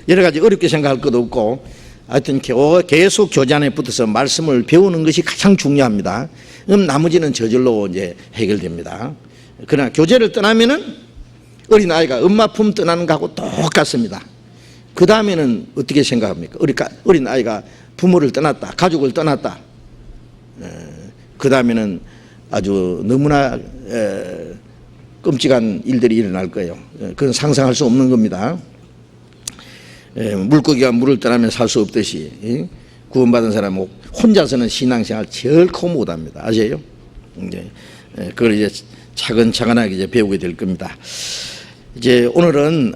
A: 여러 가지 어렵게 생각할 것도 없고, 하여튼 계속 교제 안에 붙어서 말씀을 배우는 것이 가장 중요합니다. 나머지는 저절로 이제 해결됩니다. 그러나 교제를 떠나면은 어린아이가 엄마 품 떠나는 것하고 똑같습니다. 그 다음에는 어떻게 생각합니까? 어린아이가 부모를 떠났다, 가족을 떠났다. 그 다음에는 아주 너무나 끔찍한 일들이 일어날 거예요. 그건 상상할 수 없는 겁니다. 물고기가 물을 떠나면 살 수 없듯이 구원받은 사람은 혼자서는 신앙생활 절코 못합니다. 아세요? 그걸 이제 차근차근하게 이제 배우게 될 겁니다. 이제 오늘은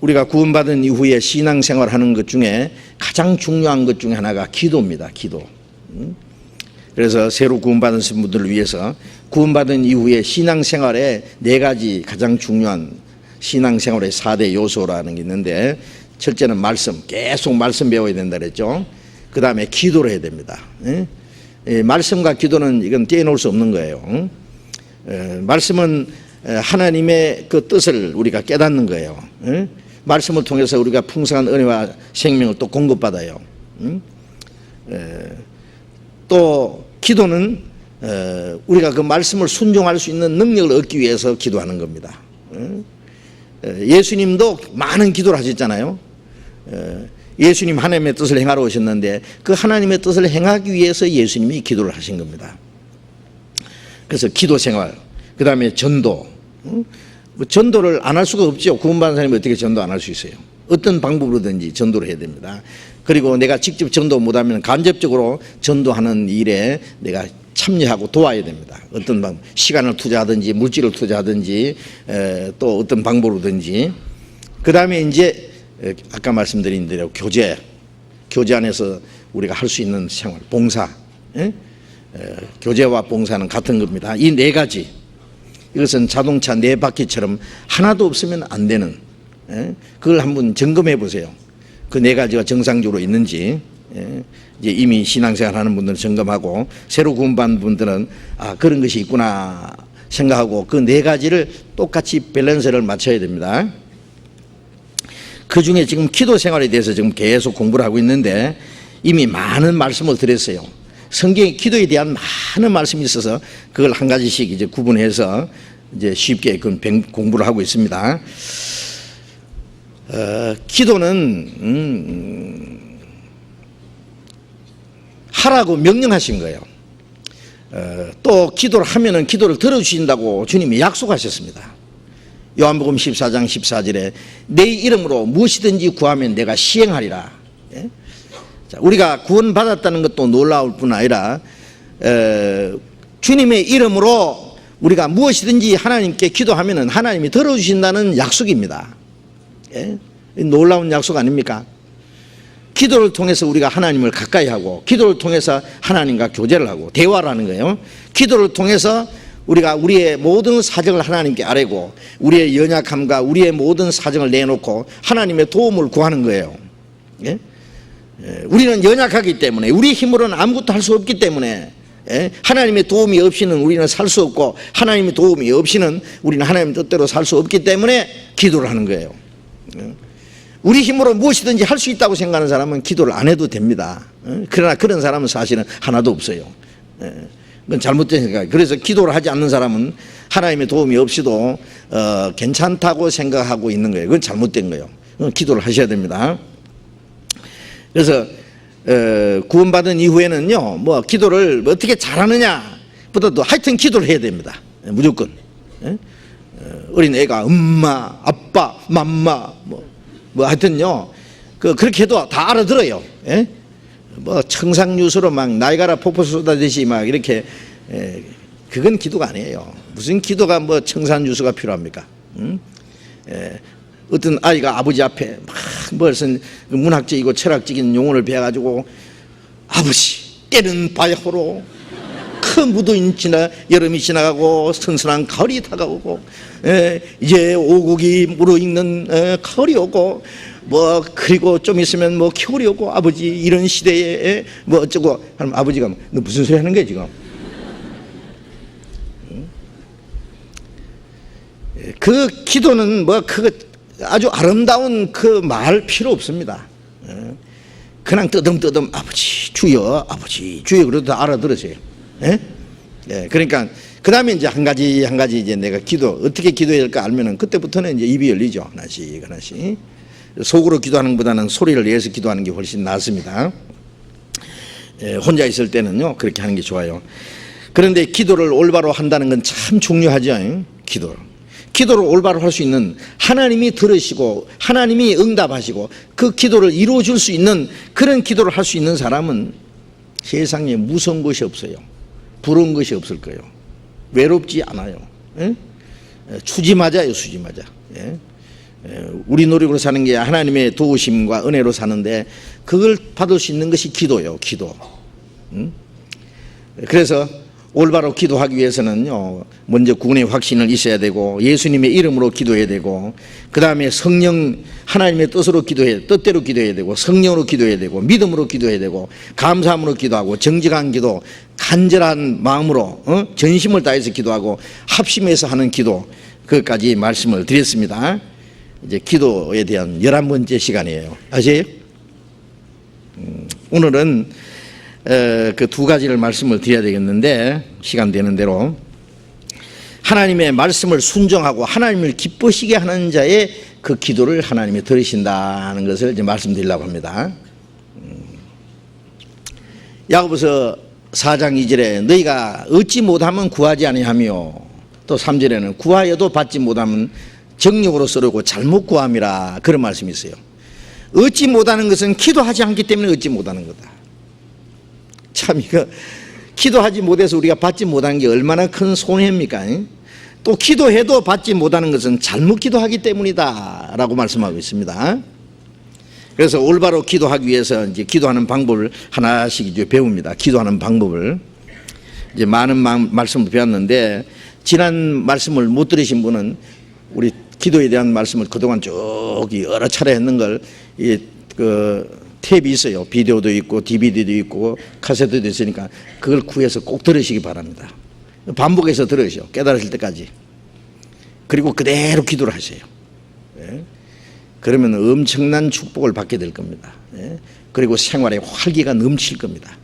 A: 우리가 구원받은 이후에 신앙생활하는 것 중에 가장 중요한 것 중에 하나가 기도입니다. 기도. 그래서 새로 구원받은 분들을 위해서 구원받은 이후에 신앙생활에 4가지 가장 중요한 신앙생활의 4대 요소라는 게 있는데, 첫째는 말씀, 계속 말씀 배워야 된다 그랬죠. 그 다음에 기도를 해야 됩니다. 말씀과 기도는 이건 떼어놓을 수 없는 거예요. 말씀은 하나님의 그 뜻을 우리가 깨닫는 거예요. 말씀을 통해서 우리가 풍성한 은혜와 생명을 또 공급받아요. 또 기도는 우리가 그 말씀을 순종할 수 있는 능력을 얻기 위해서 기도하는 겁니다. 예수님도 많은 기도를 하셨잖아요. 예수님 하나님의 뜻을 행하러 오셨는데 그 하나님의 뜻을 행하기 위해서 예수님이 기도를 하신 겁니다. 그래서 기도 생활, 그 다음에 전도. 뭐 전도를 안 할 수가 없죠. 구원받은 사람이 어떻게 전도 안 할 수 있어요? 어떤 방법으로든지 전도를 해야 됩니다. 그리고 내가 직접 전도 못하면 간접적으로 전도하는 일에 내가 참여하고 도와야 됩니다. 어떤 방법, 시간을 투자하든지 물질을 투자하든지 또 어떤 방법으로든지. 그 다음에 이제 아까 말씀드린 대로 교제 안에서 우리가 할 수 있는 생활, 봉사. 교제와 봉사는 같은 겁니다. 이 네 가지, 이것은 자동차 네 바퀴처럼 하나도 없으면 안 되는, 그걸 한번 점검해 보세요. 그 네 가지가 정상적으로 있는지. 이제 이미 신앙생활 하는 분들은 점검하고, 새로 구원받은 분들은 아, 그런 것이 있구나 생각하고 그 네 가지를 똑같이 밸런스를 맞춰야 됩니다. 그 중에 지금 기도 생활에 대해서 지금 계속 공부를 하고 있는데 이미 많은 말씀을 드렸어요. 성경에 기도에 대한 많은 말씀이 있어서 그걸 한 가지씩 이제 구분해서 이제 쉽게 공부를 하고 있습니다. 기도는 하라고 명령하신 거예요. 또 기도를 하면은 기도를 들어주신다고 주님이 약속하셨습니다. 요한복음 14장 14절에 내 이름으로 무엇이든지 구하면 내가 시행하리라. 자, 우리가 구원받았다는 것도 놀라울 뿐 아니라 주님의 이름으로 우리가 무엇이든지 하나님께 기도하면 하나님이 들어주신다는 약속입니다. 놀라운 약속 아닙니까? 기도를 통해서 우리가 하나님을 가까이 하고, 기도를 통해서 하나님과 교제를 하고 대화를 하는 거예요. 기도를 통해서 우리가 우리의 모든 사정을 하나님께 아뢰고, 우리의 연약함과 우리의 모든 사정을 내놓고 하나님의 도움을 구하는 거예요. 우리는 연약하기 때문에, 우리 힘으로는 아무것도 할 수 없기 때문에 하나님의 도움이 없이는 우리는 살 수 없고, 하나님의 도움이 없이는 우리는 하나님 뜻대로 살 수 없기 때문에 기도를 하는 거예요. 우리 힘으로 무엇이든지 할 수 있다고 생각하는 사람은 기도를 안 해도 됩니다. 그러나 그런 사람은 사실은 하나도 없어요. 그건 잘못된 생각이에요. 그래서 기도를 하지 않는 사람은 하나님의 도움이 없이도 괜찮다고 생각하고 있는 거예요. 그건 잘못된 거예요. 기도를 하셔야 됩니다. 그래서 구원받은 이후에는요, 뭐 기도를 어떻게 잘하느냐보다도 하여튼 기도를 해야 됩니다. 무조건. 어린 애가 엄마, 아빠, 맘마 뭐 하여튼요, 그렇게 해도 다 알아들어요. 뭐 청상유수로 막 나이가라 폭포 쏟아지듯이 막 이렇게, 그건 기도가 아니에요. 무슨 기도가 뭐 청산유수가 필요합니까? 어떤 아이가 아버지 앞에 막 무슨 문학적이고 철학적인 용어를 배워가지고, 아버지 때는 바야흐로 큰 무더운 여름이 지나가고 선선한 가을이 다가오고, 이제 오곡이 무르익는 가을이 오고, 뭐 그리고 좀 있으면 뭐 겨울이 오고, 아버지 이런 시대에 뭐 어쩌고 하면 아버지가 너 무슨 소리 하는 거야 지금? 그 기도는 뭐 그 아주 아름다운 그 말 필요 없습니다. 그냥 뜨듬뜨듬 아버지 주여 아버지 주여 그래도 다 알아들으세요. 그러니까 그 다음에 이제 한 가지 이제 내가 어떻게 기도해야 될까 알면은 그때부터는 이제 입이 열리죠. 하나씩 속으로 기도하는 것보다는 소리를 내서 기도하는 게 훨씬 낫습니다. 혼자 있을 때는요 그렇게 하는 게 좋아요. 그런데 기도를 올바로 한다는 건 참 중요하죠. 기도를 올바로 할 수 있는, 하나님이 들으시고 하나님이 응답하시고 그 기도를 이루어 줄 수 있는 그런 기도를 할 수 있는 사람은 세상에 무서운 것이 없어요. 부러운 것이 없을 거예요. 외롭지 않아요. 수지 맞아요. 우리 노력으로 사는 게 하나님의 도우심과 은혜로 사는데 그걸 받을 수 있는 것이 기도예요. 기도. 그래서 올바로 기도하기 위해서는요, 먼저 구원의 확신을 있어야 되고, 예수님의 이름으로 기도해야 되고, 그 다음에 성령 하나님의 뜻대로 기도해야 되고, 성령으로 기도해야 되고, 믿음으로 기도해야 되고, 감사함으로 기도하고, 정직한 기도, 간절한 마음으로 전심을 다해서 기도하고 합심해서 하는 기도, 그것까지 말씀을 드렸습니다. 이제 기도에 대한 11번째 시간이에요. 아세요? 오늘은 그 두 가지를 말씀을 드려야 되겠는데, 시간 되는 대로 하나님의 말씀을 순종하고 하나님을 기쁘시게 하는 자의 그 기도를 하나님이 들으신다는 것을 이제 말씀드리려고 합니다. 야고보서 4장 2절에 너희가 얻지 못하면 구하지 아니하며, 또 3절에는 구하여도 받지 못하면 정욕으로 썰고 잘못 구함이라, 그런 말씀이 있어요. 얻지 못하는 것은 기도하지 않기 때문에 얻지 못하는 거다. 참, 이거 기도하지 못해서 우리가 받지 못하는 게 얼마나 큰 손해입니까? 또 기도해도 받지 못하는 것은 잘못 기도하기 때문이다 라고 말씀하고 있습니다. 그래서 올바로 기도하기 위해서 이제 기도하는 방법을 하나씩 이제 배웁니다. 기도하는 방법을 이제 많은 말씀을 배웠는데, 지난 말씀을 못 들으신 분은 우리 기도에 대한 말씀을 그동안 쭉 여러 차례 했는 걸 그 탭이 있어요. 비디오도 있고 DVD도 있고 카세트도 있으니까 그걸 구해서 꼭 들으시기 바랍니다. 반복해서 들으시오. 깨달으실 때까지. 그리고 그대로 기도를 하세요. 예? 그러면 엄청난 축복을 받게 될 겁니다. 예? 그리고 생활에 활기가 넘칠 겁니다.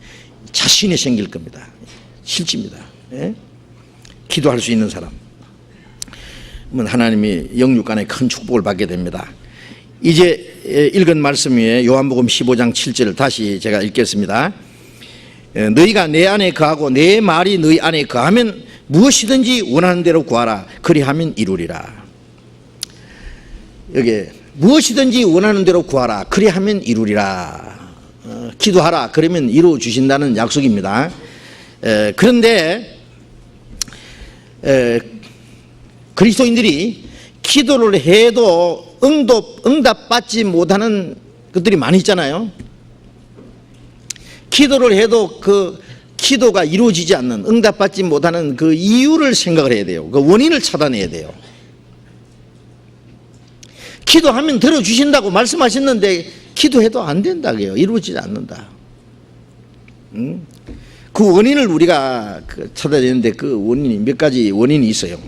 A: 자신이 생길 겁니다. 실제입니다. 예? 기도할 수 있는 사람, 하나님이 영육간에 큰 축복을 받게 됩니다. 이제 읽은 말씀 위에 요한복음 15장 7절을 다시 제가 읽겠습니다. 너희가 내 안에 거하고 내 말이 너희 안에 거하면 무엇이든지 원하는 대로 구하라. 그리하면 이루리라. 여기 무엇이든지 원하는 대로 구하라. 그리하면 이루리라. 기도하라. 그러면 이루어 주신다는 약속입니다. 그런데 그리스도인들이 기도를 해도 응답받지 못하는 것들이 많이 있잖아요. 기도를 해도 그 기도가 이루어지지 않는, 응답받지 못하는 그 이유를 생각을 해야 돼요. 그 원인을 찾아내야 돼요. 기도하면 들어주신다고 말씀하셨는데 기도해도 안 된다고요. 이루어지지 않는다. 그 원인을 우리가 찾아야 되는데, 그 원인이 몇 가지 원인이 있어요.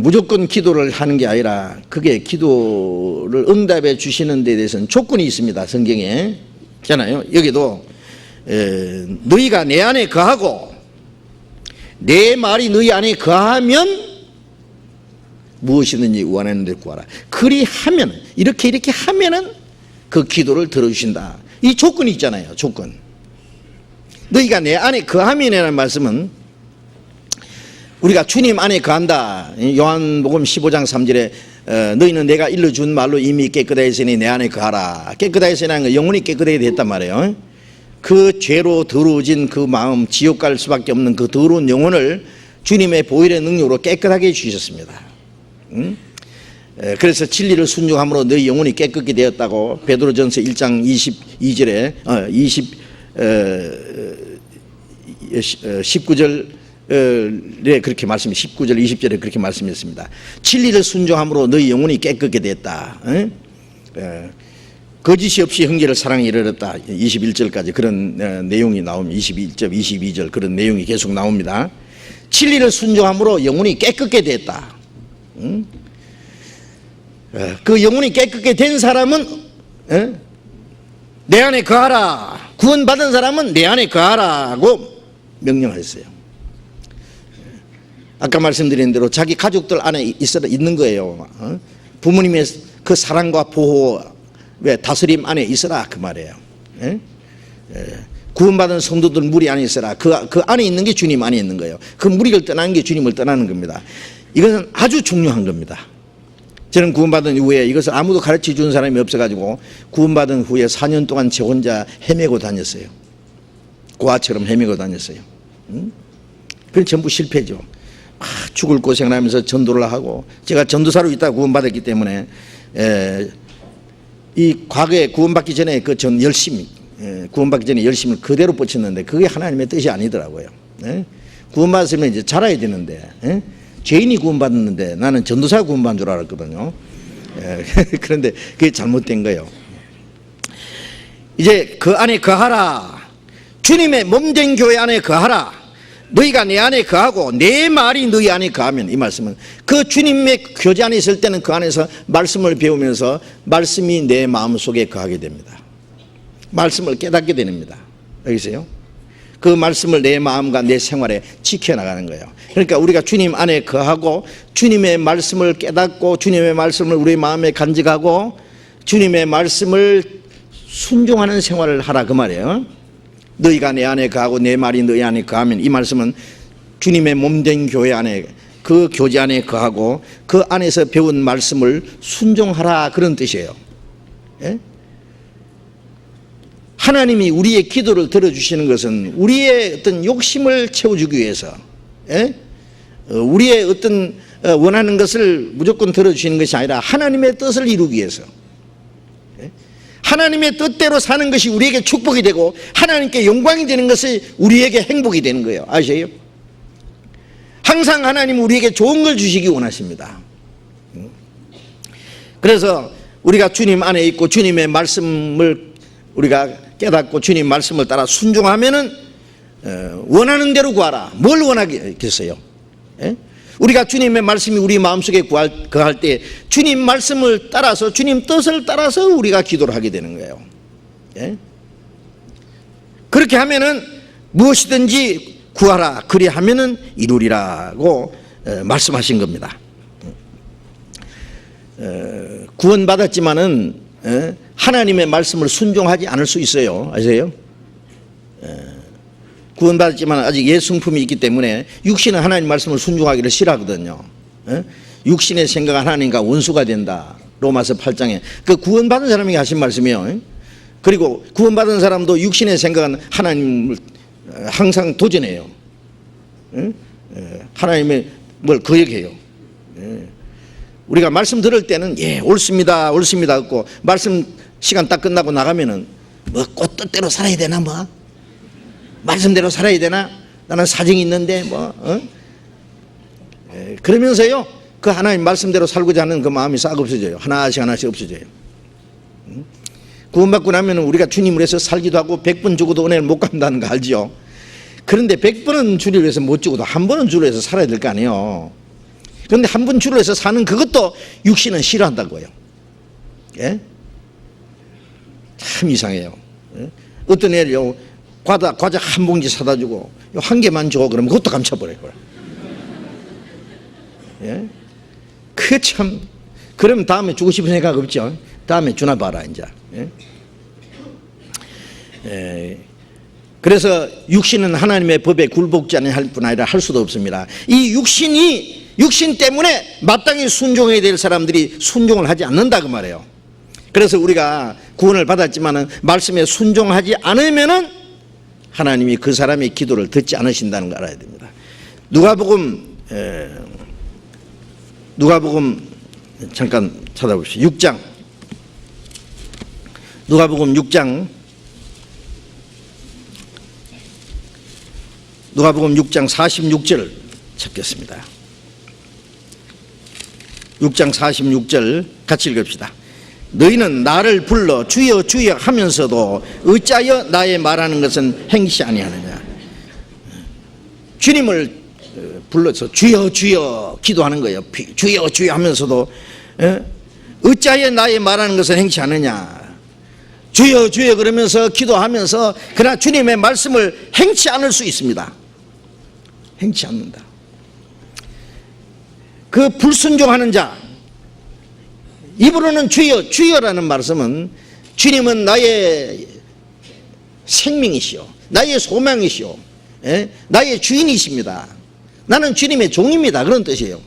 A: 무조건 기도를 하는 게 아니라 그게 기도를 응답해 주시는 데 대해서는 조건이 있습니다. 성경에 있잖아요. 여기도 너희가 내 안에 거하고 내 말이 너희 안에 거하면 무엇이든지 원하는 대로 구하라. 그리하면, 이렇게 하면은 그 기도를 들어주신다. 이 조건이 있잖아요. 조건. 너희가 내 안에 거하면이라는 말씀은 우리가 주님 안에 거한다. 요한복음 15장 3절에 너희는 내가 일러준 말로 이미 깨끗하였으니 내 안에 거하라. 깨끗하였으니라는 건 영혼이 깨끗하게 됐단 말이에요. 그 죄로 더러워진 그 마음, 지옥 갈 수밖에 없는 그 더러운 영혼을 주님의 보혈의 능력으로 깨끗하게 해주셨습니다. 그래서 진리를 순종함으로 너희 영혼이 깨끗게 되었다고 베드로전서 1장 22절에 19절에 그렇게 말씀이, 19절 20절에 그렇게 말씀했습니다. 진리를 순종함으로 너희 영혼이 깨끗게 됐다. 거짓이 없이 형제를 사랑에 이르렀다. 21절까지 그런 내용이 나오면 21절 22절 그런 내용이 계속 나옵니다. 진리를 순종함으로 영혼이 깨끗게 됐다. 그 영혼이 깨끗게 된 사람은 내 안에 거하라. 구원받은 사람은 내 안에 거하라고 명령하셨어요. 아까 말씀드린 대로 자기 가족들 안에 있는 거예요. 부모님의 그 사랑과 보호, 왜 다스림 안에 있어라, 그 말이에요. 구원받은 성도들 무리 안에 있어라. 그 안에 있는 게 주님 안에 있는 거예요. 그 무리를 떠나는 게 주님을 떠나는 겁니다. 이것은 아주 중요한 겁니다. 저는 구원받은 이후에 이것을 아무도 가르쳐 주는 사람이 없어가지고 구원받은 후에 4년 동안 저 혼자 헤매고 다녔어요. 고아처럼 헤매고 다녔어요. 그건 전부 실패죠. 죽을 고생을 하면서 전도를 하고, 제가 전도사로 있다가 구원받았기 때문에 이 과거에 구원받기 전에 그 전 열심히, 구원받기 전에 열심을 그대로 뻗쳤는데 그게 하나님의 뜻이 아니더라고요. 구원받았으면 이제 자라야 되는데, 죄인이 구원받았는데 나는 전도사가 구원받은 줄 알았거든요. 그런데 그게 잘못된 거예요. 이제 그 안에 거하라. 주님의 몸된 교회 안에 거하라. 너희가 내 안에 거하고 내 말이 너희 안에 거하면, 이 말씀은 그 주님의 교제 안에 있을 때는 그 안에서 말씀을 배우면서 말씀이 내 마음속에 거하게 됩니다. 말씀을 깨닫게 됩니다. 여기서요. 그 말씀을 내 마음과 내 생활에 지켜나가는 거예요. 그러니까 우리가 주님 안에 거하고 주님의 말씀을 깨닫고 주님의 말씀을 우리 마음에 간직하고 주님의 말씀을 순종하는 생활을 하라 그 말이에요. 너희가 내 안에 거하고 내 말이 너희 안에 거하면, 이 말씀은 주님의 몸된 교회 안에, 그 교제 안에 거하고 그 안에서 배운 말씀을 순종하라, 그런 뜻이에요. 예? 하나님이 우리의 기도를 들어주시는 것은 우리의 어떤 욕심을 채워주기 위해서, 예? 우리의 어떤 원하는 것을 무조건 들어주시는 것이 아니라 하나님의 뜻을 이루기 위해서, 예? 하나님의 뜻대로 사는 것이 우리에게 축복이 되고 하나님께 영광이 되는 것이 우리에게 행복이 되는 거예요. 아시죠? 항상 하나님은 우리에게 좋은 걸 주시기 원하십니다. 그래서 우리가 주님 안에 있고 주님의 말씀을 우리가 깨닫고 주님 말씀을 따라 순종하면은 원하는 대로 구하라. 뭘 원하겠어요? 예? 우리가 주님의 말씀이 우리 마음속에 거할 때 주님 말씀을 따라서 주님 뜻을 따라서 우리가 기도를 하게 되는 거예요. 예? 그렇게 하면은 무엇이든지 구하라, 그리하면은 이루리라고 말씀하신 겁니다. 구원받았지만은 하나님의 말씀을 순종하지 않을 수 있어요. 아세요? 구원받았지만 아직 예성품이 있기 때문에 육신은 하나님 말씀을 순종하기를 싫어하거든요. 육신의 생각은 하나님과 원수가 된다. 로마서 8장에 그 구원받은 사람에게 하신 말씀이에요. 그리고 구원받은 사람도 육신의 생각은 하나님을 항상 도전해요. 하나님의 뭘 거역해요. 우리가 말씀 들을 때는 예, 옳습니다, 옳습니다 하고 말씀 시간 딱 끝나고 나가면은 뭐 꽃 뜻대로 살아야 되나, 뭐 말씀대로 살아야 되나, 나는 사정이 있는데 뭐 그러면서요 그 하나님 말씀대로 살고자 하는 그 마음이 싹 없어져요. 하나씩 하나씩 없어져요. 구원받고 나면 우리가 주님을 위해서 살기도 하고 100번 주고도 은혜를 못 갚는다는 거 알죠? 그런데 100번은 주를 위해서 못 주고도 한 번은 주를 위해서 살아야 될 거 아니에요. 그런데 한 번 주를 위해서 사는 그것도 육신은 싫어한다고요. 예? 참 이상해요. 예? 어떤 애를요 과자 한 봉지 사다 주고 한 개만 줘 그러면 그것도 감춰버려요. 예? 그 참, 그럼 다음에 주고 싶은 생각 없죠? 다음에 주나 봐라 이제. 그래서 육신은 하나님의 법에 굴복지 않을 뿐 아니라 할 수도 없습니다. 이 육신 때문에 마땅히 순종해야 될 사람들이 순종을 하지 않는다 그 말이에요. 그래서 우리가 구원을 받았지만은 말씀에 순종하지 않으면은 하나님이 그 사람의 기도를 듣지 않으신다는 걸 알아야 됩니다. 누가복음 잠깐 찾아보십시오. 6장. 누가복음 6장 46절 찾겠습니다. 6장 46절 같이 읽읍시다. 너희는 나를 불러 주여 주여 하면서도 어찌하여 나의 말하는 것은 행치 아니하느냐. 주님을 불러서 주여 주여 기도하는 거예요. 주여 주여 하면서도 어찌하여 나의 말하는 것은 행치 않느냐. 주여 주여 그러면서 기도하면서 그러나 주님의 말씀을 행치 않을 수 있습니다. 행치 않는다. 그 불순종하는 자, 입으로는 주여 주여라는 말씀은 주님은 나의 생명이시오, 나의 소망이시오, 나의 주인이십니다. 나는 주님의 종입니다. 그런 뜻이에요.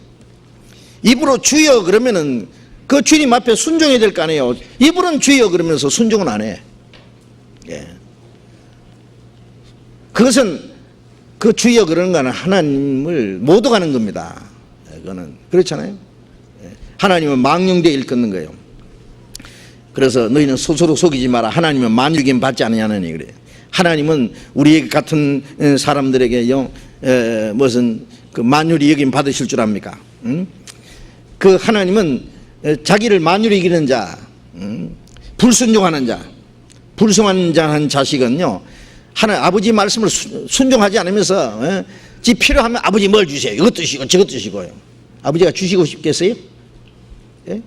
A: 입으로 주여 그러면은 그 주님 앞에 순종해야 될 거 아니에요. 입으로는 주여 그러면서 순종은 안 해. 그것은 그 주여 그러는 거는 하나님을 못 오가는 겁니다. 그거는 그렇잖아요. 하나님은 망령되어 일컫는 거예요. 그래서 너희는 스스로 속이지 마라. 하나님은 만유긴 받지 않느냐니 그래. 하나님은 우리 같은 사람들에게요 무슨 그 만유리 여김 받으실 줄 압니까? 그 하나님은 자기를 만유리 이기는 자, 불순종하는 자, 불순한 자한 자식은요 하나 아버지 말씀을 순종하지 않으면서 지 필요하면 아버지 뭘 주세요. 이것 드시고 저것 드시고요. 아버지가 주시고 싶겠어요? 예?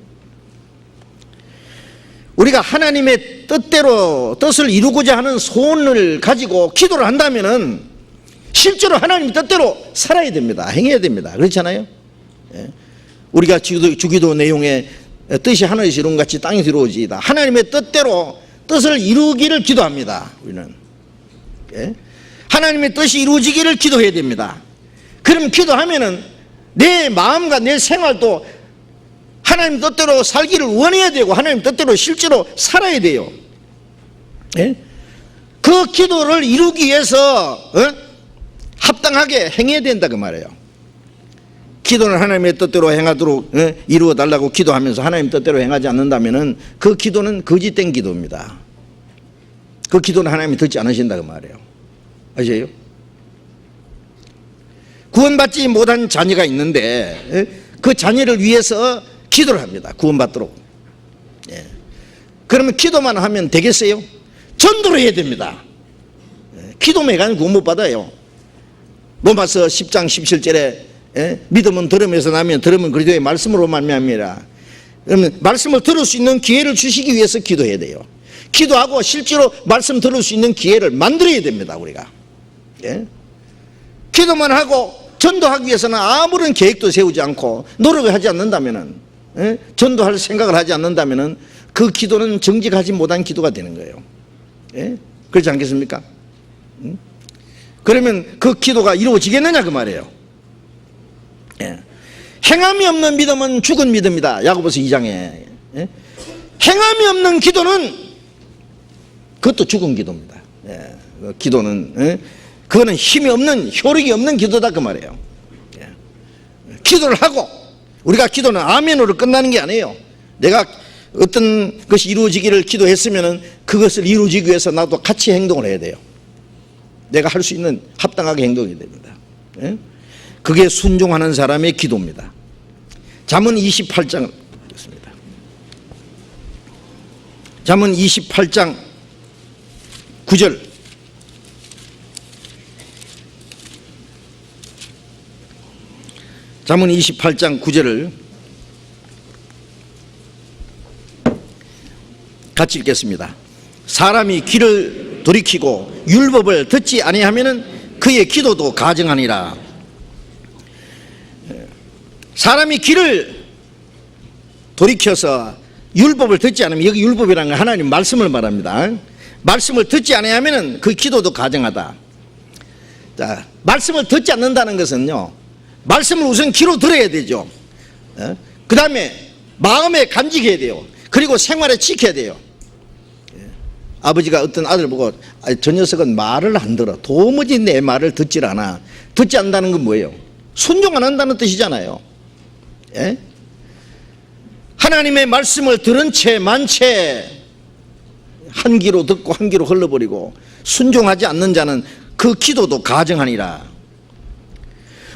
A: 우리가 하나님의 뜻을 이루고자 하는 소원을 가지고 기도를 한다면은 실제로 하나님 뜻대로 살아야 됩니다. 행해야 됩니다. 그렇잖아요? 예. 우리가 주기도 내용에 뜻이 하늘에서 이룬 같이 땅에서 이루어지이다. 하나님의 뜻대로 뜻을 이루기를 기도합니다. 우리는. 예? 하나님의 뜻이 이루어지기를 기도해야 됩니다. 그럼 기도하면은 내 마음과 내 생활도 하나님 뜻대로 살기를 원해야 되고 하나님 뜻대로 실제로 살아야 돼요. 예? 그 기도를 이루기 위해서 합당하게 행해야 된다 그 말이에요. 기도는 하나님의 뜻대로 행하도록 이루어 달라고 기도하면서 하나님 뜻대로 행하지 않는다면은 그 기도는 거짓된 기도입니다. 그 기도는 하나님이 듣지 않으신다 그 말이에요. 아시죠? 구원받지 못한 자녀가 있는데 그 자녀를 위해서 기도를 합니다. 구원받도록. 예. 그러면 기도만 하면 되겠어요? 전도를 해야 됩니다. 기도만 해가지고 구원 못 받아요. 로마서 10장 17절에 믿음은 들음에서 나면 들음은 그리스도의 말씀으로 말미암니라. 그러면 말씀을 들을 수 있는 기회를 주시기 위해서 기도해야 돼요. 기도하고 실제로 말씀 들을 수 있는 기회를 만들어야 됩니다. 우리가. 예? 기도만 하고 전도하기 위해서는 아무런 계획도 세우지 않고 노력을 하지 않는다면은, 전도할 생각을 하지 않는다면은 그 기도는 정직하지 못한 기도가 되는 거예요. 예? 그렇지 않겠습니까? 그러면 그 기도가 이루어지겠느냐 그 말이에요. 예. 행함이 없는 믿음은 죽은 믿음이다. 야고보서 2장에. 예? 행함이 없는 기도는 그것도 죽은 기도입니다. 예. 그 기도는 그거는 힘이 없는 효력이 없는 기도다 그 말이에요. 예. 기도를 하고 우리가 기도는 아멘으로 끝나는 게 아니에요. 내가 어떤 것이 이루어지기를 기도했으면은 그것을 이루어지기 위해서 나도 같이 행동을 해야 돼요. 내가 할 수 있는 합당하게 행동해야 됩니다. 예? 그게 순종하는 사람의 기도입니다. 잠언 28장 있습니다. 잠언 28장 9절. 잠언 28장 9절을 같이 읽겠습니다. 사람이 귀를 돌이키고 율법을 듣지 아니하면은 그의 기도도 가증하니라. 사람이 귀를 돌이켜서 율법을 듣지 않으면, 여기 율법이라는 건 하나님 말씀을 말합니다. 말씀을 듣지 아니하면은 그 기도도 가증하다. 자, 말씀을 듣지 않는다는 것은요, 말씀을 우선 귀로 들어야 되죠. 그 다음에 마음에 간직해야 돼요. 그리고 생활에 지켜야 돼요. 아버지가 어떤 아들 보고 저 녀석은 말을 안 들어. 도무지 내 말을 듣질 않아. 듣지 않는다는 건 뭐예요? 순종 안 한다는 뜻이잖아요. 예? 하나님의 말씀을 들은 채 만 채 한 귀로 듣고 한 귀로 흘러버리고 순종하지 않는 자는 그 기도도 가증하니라.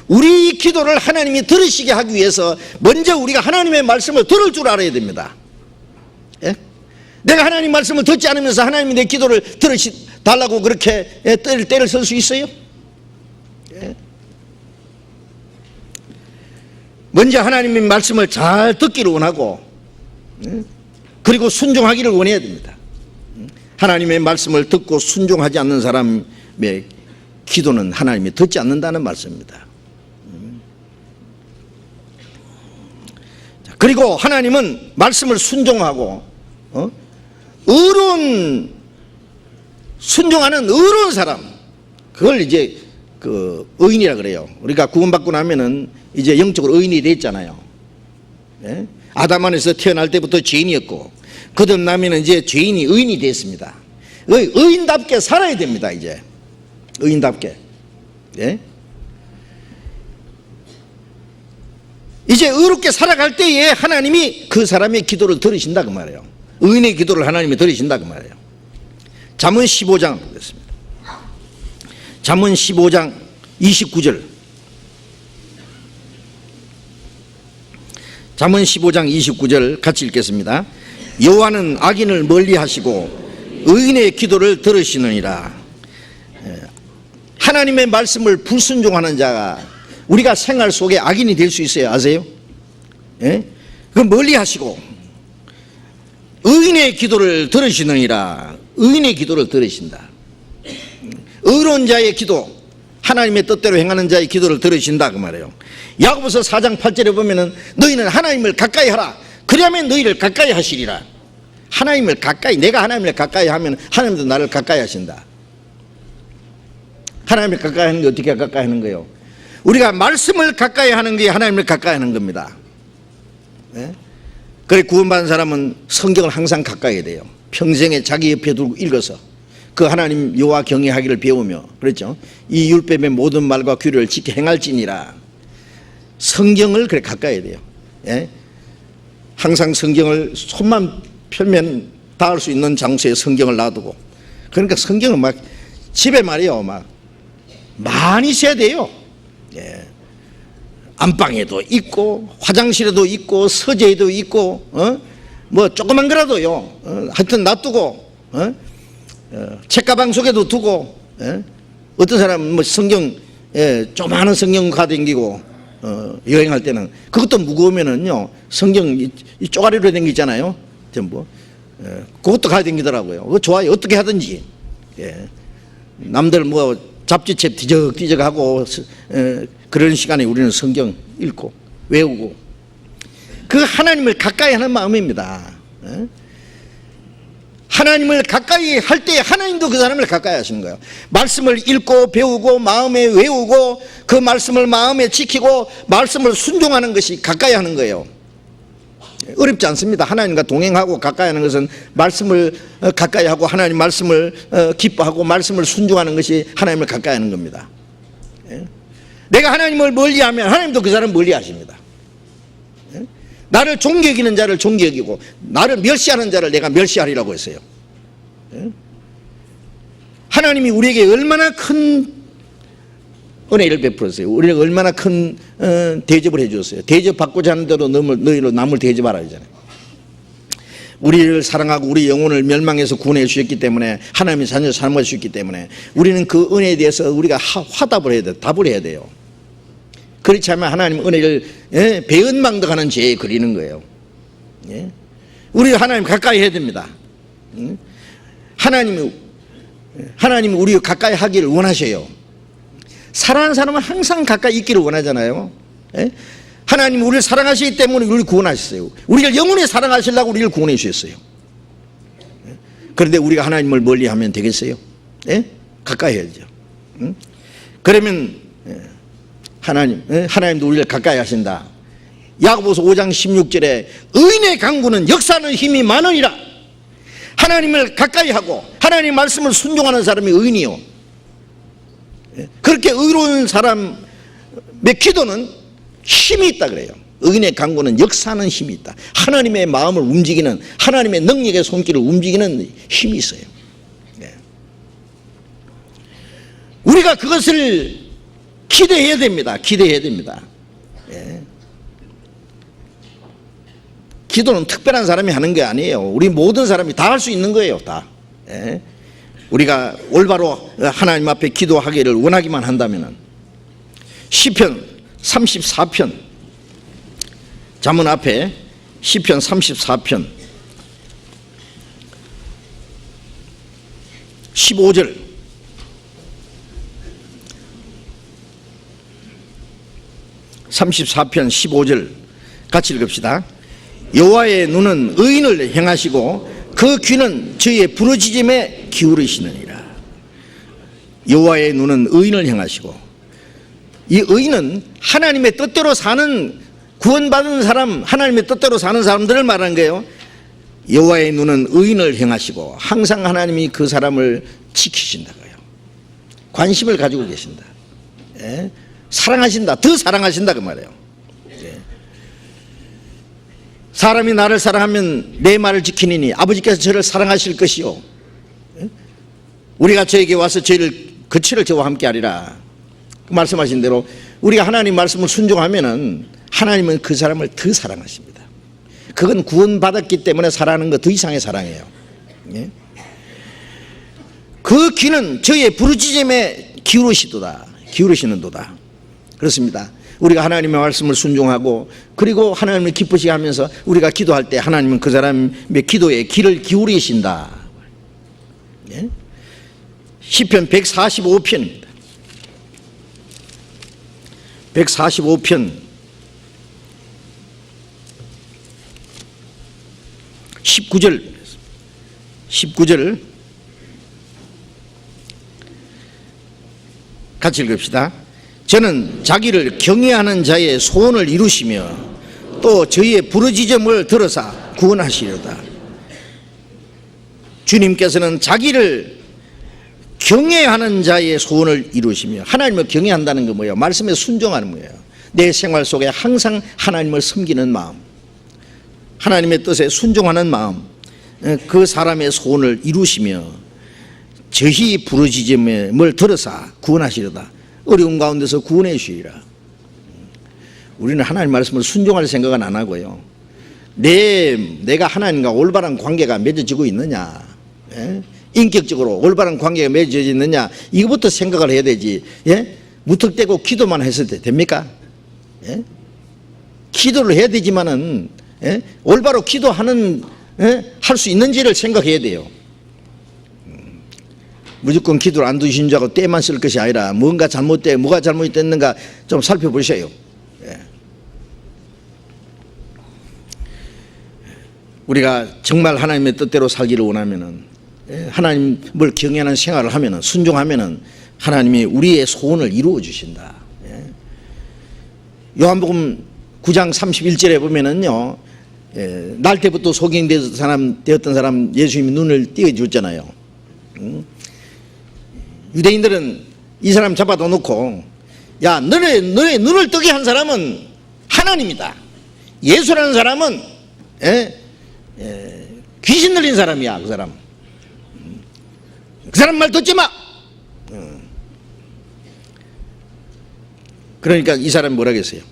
A: 우리 기도를 하나님이 들으시게 하기 위해서 먼저 우리가 하나님의 말씀을 들을 줄 알아야 됩니다. 예? 내가 하나님 말씀을 듣지 않으면서 하나님이 내 기도를 들으시달라고 그렇게 때를 쓸 수 있어요? 예? 먼저 하나님의 말씀을 잘 듣기를 원하고, 그리고 순종하기를 원해야 됩니다. 하나님의 말씀을 듣고 순종하지 않는 사람의 기도는 하나님이 듣지 않는다는 말씀입니다. 그리고 하나님은 말씀을 순종하고 순종하는 의로운 사람, 그걸 이제 그 의인이라 그래요. 우리가 구원받고 나면은 이제 영적으로 의인이 됐잖아요. 예? 아담 안에서 태어날 때부터 죄인이었고 거듭나면은 이제 죄인이 의인이 됐습니다. 의인답게 살아야 됩니다. 이제 의인답게. 예? 이제 의롭게 살아갈 때에 하나님이 그 사람의 기도를 들으신다 그 말이에요. 의인의 기도를 하나님이 들으신다 그 말이에요. 잠언 15장 보겠습니다. 잠언 15장 29절. 잠언 15장 29절 같이 읽겠습니다. 여호와는 악인을 멀리하시고 의인의 기도를 들으시느니라. 하나님의 말씀을 불순종하는 자가 우리가 생활 속에 악인이 될 수 있어요. 아세요? 예? 그 멀리하시고 의인의 의인의 기도를 들으시느니라. 의인의 기도를 들으신다. 의로운 자의 기도, 하나님의 뜻대로 행하는 자의 기도를 들으신다 그 말이에요. 야고보서 4장 8절에 보면은 너희는 하나님을 가까이 하라. 그리하면 너희를 가까이 하시리라. 하나님을 가까이, 내가 하나님을 가까이 하면 하나님도 나를 가까이 하신다. 하나님을 가까이 하는 게 어떻게 가까이 하는 거예요? 우리가 말씀을 가까이 하는 게 하나님을 가까이 하는 겁니다. 네? 그래 구원받은 사람은 성경을 항상 가까이 해야 돼요. 평생에 자기 옆에 두고 읽어서 그 하나님 여호와 경외하기를 배우며, 그랬죠. 이 율법의 모든 말과 규례를 지켜 행할지니라. 성경을 그래 가까이 해야 돼요. 예? 항상 성경을 손만 펴면 닿을 수 있는 장소에 성경을 놔두고, 그러니까 성경을 막 집에 말이요 막 많이 써야 돼요. 예. 안방에도 있고 화장실에도 있고 서재에도 있고 뭐 조그만 거라도요 하여튼 놔두고 책가방 속에도 두고 어떤 사람은 뭐 성경 조그마한 성경 가댕기고 여행할 때는 그것도 무거우면은요 성경 이 쪼가리로 댕기잖아요 전부 그것도 가댕기더라고요. 그거 좋아요. 어떻게 하든지. 남들 뭐 잡지책 뒤적뒤적하고 그런 시간에 우리는 성경 읽고 외우고 그 하나님을 가까이 하는 마음입니다. 하나님을 가까이 할 때 하나님도 그 사람을 가까이 하시는 거예요. 말씀을 읽고 배우고 마음에 외우고 그 말씀을 마음에 지키고 말씀을 순종하는 것이 가까이 하는 거예요. 어렵지 않습니다. 하나님과 동행하고 가까이 하는 것은 말씀을 가까이 하고 하나님 말씀을 기뻐하고 말씀을 순종하는 것이 하나님을 가까이 하는 겁니다. 내가 하나님을 멀리하면 하나님도 그 사람을 멀리하십니다. 나를 존귀 여기는 자를 존귀 여기고 나를 멸시하는 자를 내가 멸시하리라고 했어요. 하나님이 우리에게 얼마나 큰 은혜를 베풀었어요. 우리가 얼마나 큰 대접을 해주었어요. 대접받고자 하는 대로 너희로 남을 대접하라 하잖아요. 우리를 사랑하고 우리 영혼을 멸망해서 구원해 주셨기 때문에 하나님의 자녀 삼아 주셨기 때문에 우리는 그 은혜에 대해서 우리가 화답을 해야 돼요. 답을 해야 돼요. 그렇지 않으면 하나님 은혜를 배은망덕하는 죄에 걸리는 거예요. 우리가 하나님 가까이 해야 됩니다. 하나님이 우리 가까이 하기를 원하셔요. 사랑하는 사람은 항상 가까이 있기를 원하잖아요. 하나님 우리를 사랑하시기 때문에 우리를 구원하셨어요. 우리를 영원히 사랑하시려고 우리를 구원해 주셨어요. 그런데 우리가 하나님을 멀리하면 되겠어요? 가까이 해야죠. 그러면 하나님도 우리를 가까이 하신다. 야고보서 5장 16절에 의인의 강구는 역사하는 힘이 많으니라. 하나님을 가까이 하고 하나님 말씀을 순종하는 사람이 의인이요. 그렇게 의로운 사람의 기도는 힘이 있다 그래요. 의인의 강구는 역사하는 힘이 있다. 하나님의 마음을 움직이는 하나님의 능력의 손길을 움직이는 힘이 있어요. 우리가 그것을 기대해야 됩니다. 기대해야 됩니다. 기도는 특별한 사람이 하는 게 아니에요. 우리 모든 사람이 다 할 수 있는 거예요. 다. 우리가 올바로 하나님 앞에 기도하기를 원하기만 한다면 시편 34편 잠언 앞에 시편 34편 15절 같이 읽읍시다. 여호와의 눈은 의인을 행하시고 그 귀는 저희의 부르짖음에 기울이시느니라. 여호와의 눈은 의인을 향하시고, 이 의인은 하나님의 뜻대로 사는 구원받은 사람, 하나님의 뜻대로 사는 사람들을 말하는 거예요. 여호와의 눈은 의인을 향하시고 항상 하나님이 그 사람을 지키신다고요. 관심을 가지고 계신다. 사랑하신다. 더 사랑하신다 그 말이에요. 사람이 나를 사랑하면 내 말을 지키니니 아버지께서 저를 사랑하실 것이요 우리가 저에게 와서 저희를 그치를 저와 함께 하리라. 말씀하신 대로 우리가 하나님 말씀을 순종하면은 하나님은 그 사람을 더 사랑하십니다. 그건 구원받았기 때문에 사랑하는 것 더 이상의 사랑이에요. 그 귀는 저희의 부르짖음에 기울이시는도다. 그렇습니다. 우리가 하나님의 말씀을 순종하고 그리고 하나님을 기쁘시게 하면서 우리가 기도할 때 하나님은 그 사람의 기도에 귀를 기울이신다. 예? 시편 145편입니다. 145편 19절 같이 읽읍시다. 저는 자기를 경외하는 자의 소원을 이루시며 또 저희의 부르짖음을 들으사 구원하시려다. 주님께서는 자기를 경외하는 자의 소원을 이루시며, 하나님을 경외한다는 건 뭐예요? 말씀에 순종하는 거예요. 내 생활 속에 항상 하나님을 섬기는 마음, 하나님의 뜻에 순종하는 마음, 그 사람의 소원을 이루시며 저희 부르짖음을 들으사 구원하시려다. 어려운 가운데서 구원해 주시리라. 우리는 하나님 말씀을 순종할 생각은 안 하고요, 내가 하나님과 올바른 관계가 맺어지고 있느냐, 예? 인격적으로 올바른 관계가 맺어져 있느냐, 이것부터 생각을 해야 되지. 예? 무턱대고 기도만 해서 됩니까? 예? 기도를 해야 되지만은, 예? 올바로 기도하는, 예? 할 수 있는지를 생각해야 돼요. 무조건 기도를 안 두신 줄 알고 때만 쓸 것이 아니라 뭐가 잘못됐는가 좀 살펴보셔요. 예. 우리가 정말 하나님의 뜻대로 살기를 원하면은, 하나님을 경외하는 생활을 하면은, 순종하면은 하나님이 우리의 소원을 이루어 주신다. 요한복음 9장 31절에 보면은요, 날 때부터 소경되었던 사람 예수님이 눈을 띄워줬잖아요. 유대인들은 이 사람 잡아다 놓고, 야, 너의 눈을 뜨게 한 사람은 하나님이다. 예수라는 사람은 귀신 들린 사람이야. 그 사람 말 듣지 마. 그러니까 이 사람이 뭐라겠어요?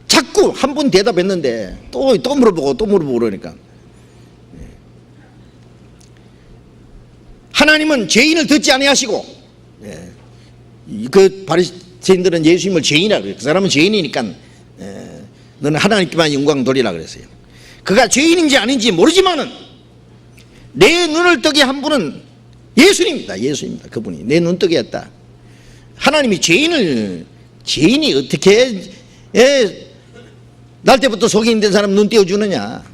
A: 자꾸 한 번 대답했는데 또 물어보고 그러니까, 하나님은 죄인을 듣지 아니하시고, 그 바리새인들은 예수님을 죄인이라고 그래요. 그 사람은 죄인이니까 너는 하나님께만 영광 돌리라 그랬어요. 그가 죄인인지 아닌지 모르지만은 내 눈을 뜨게 한 분은 예수님입니다. 그분이 내 눈 뜨게 했다. 하나님이 죄인이 어떻게 날 때부터 속인된 사람 눈 띄워주느냐.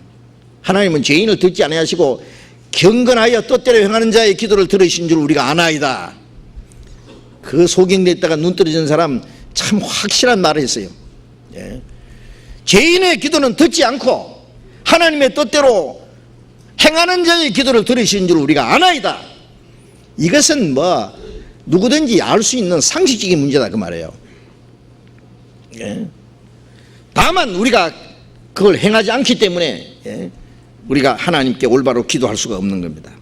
A: 하나님은 죄인을 듣지 아니하시고 경건하여 뜻대로 행하는 자의 기도를 들으신 줄 우리가 아나이다. 그 소경됐다가 눈 떨어진 사람 참 확실한 말을 했어요. 죄인의 기도는 듣지 않고 하나님의 뜻대로 행하는 자의 기도를 들으신 줄 우리가 아나이다. 이것은 뭐 누구든지 알 수 있는 상식적인 문제다, 그 말이에요. 다만 우리가 그걸 행하지 않기 때문에 우리가 하나님께 올바로 기도할 수가 없는 겁니다.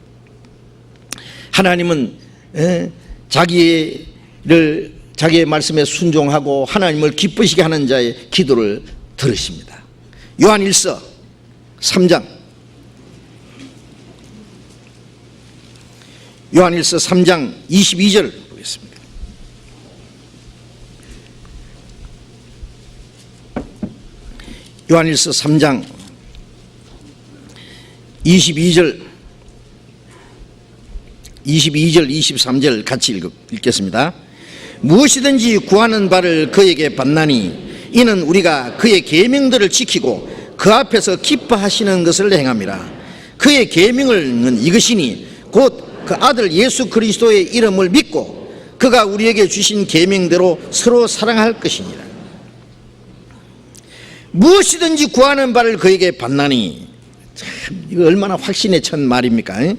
A: 하나님은 자기의 말씀에 순종하고 하나님을 기쁘시게 하는 자의 기도를 들으십니다. 요한일서 3장 22절 보겠습니다. 요한일서 3장 22절 23절 같이 읽겠습니다. 무엇이든지 구하는 바를 그에게 받나니 이는 우리가 그의 계명들을 지키고 그 앞에서 기뻐하시는 것을 행함이라. 그의 계명은 이것이니 곧 그 아들 예수 그리스도의 이름을 믿고 그가 우리에게 주신 계명대로 서로 사랑할 것이니라. 무엇이든지 구하는 바를 그에게 받나니, 참 이거 얼마나 확신에 찬 말입니까?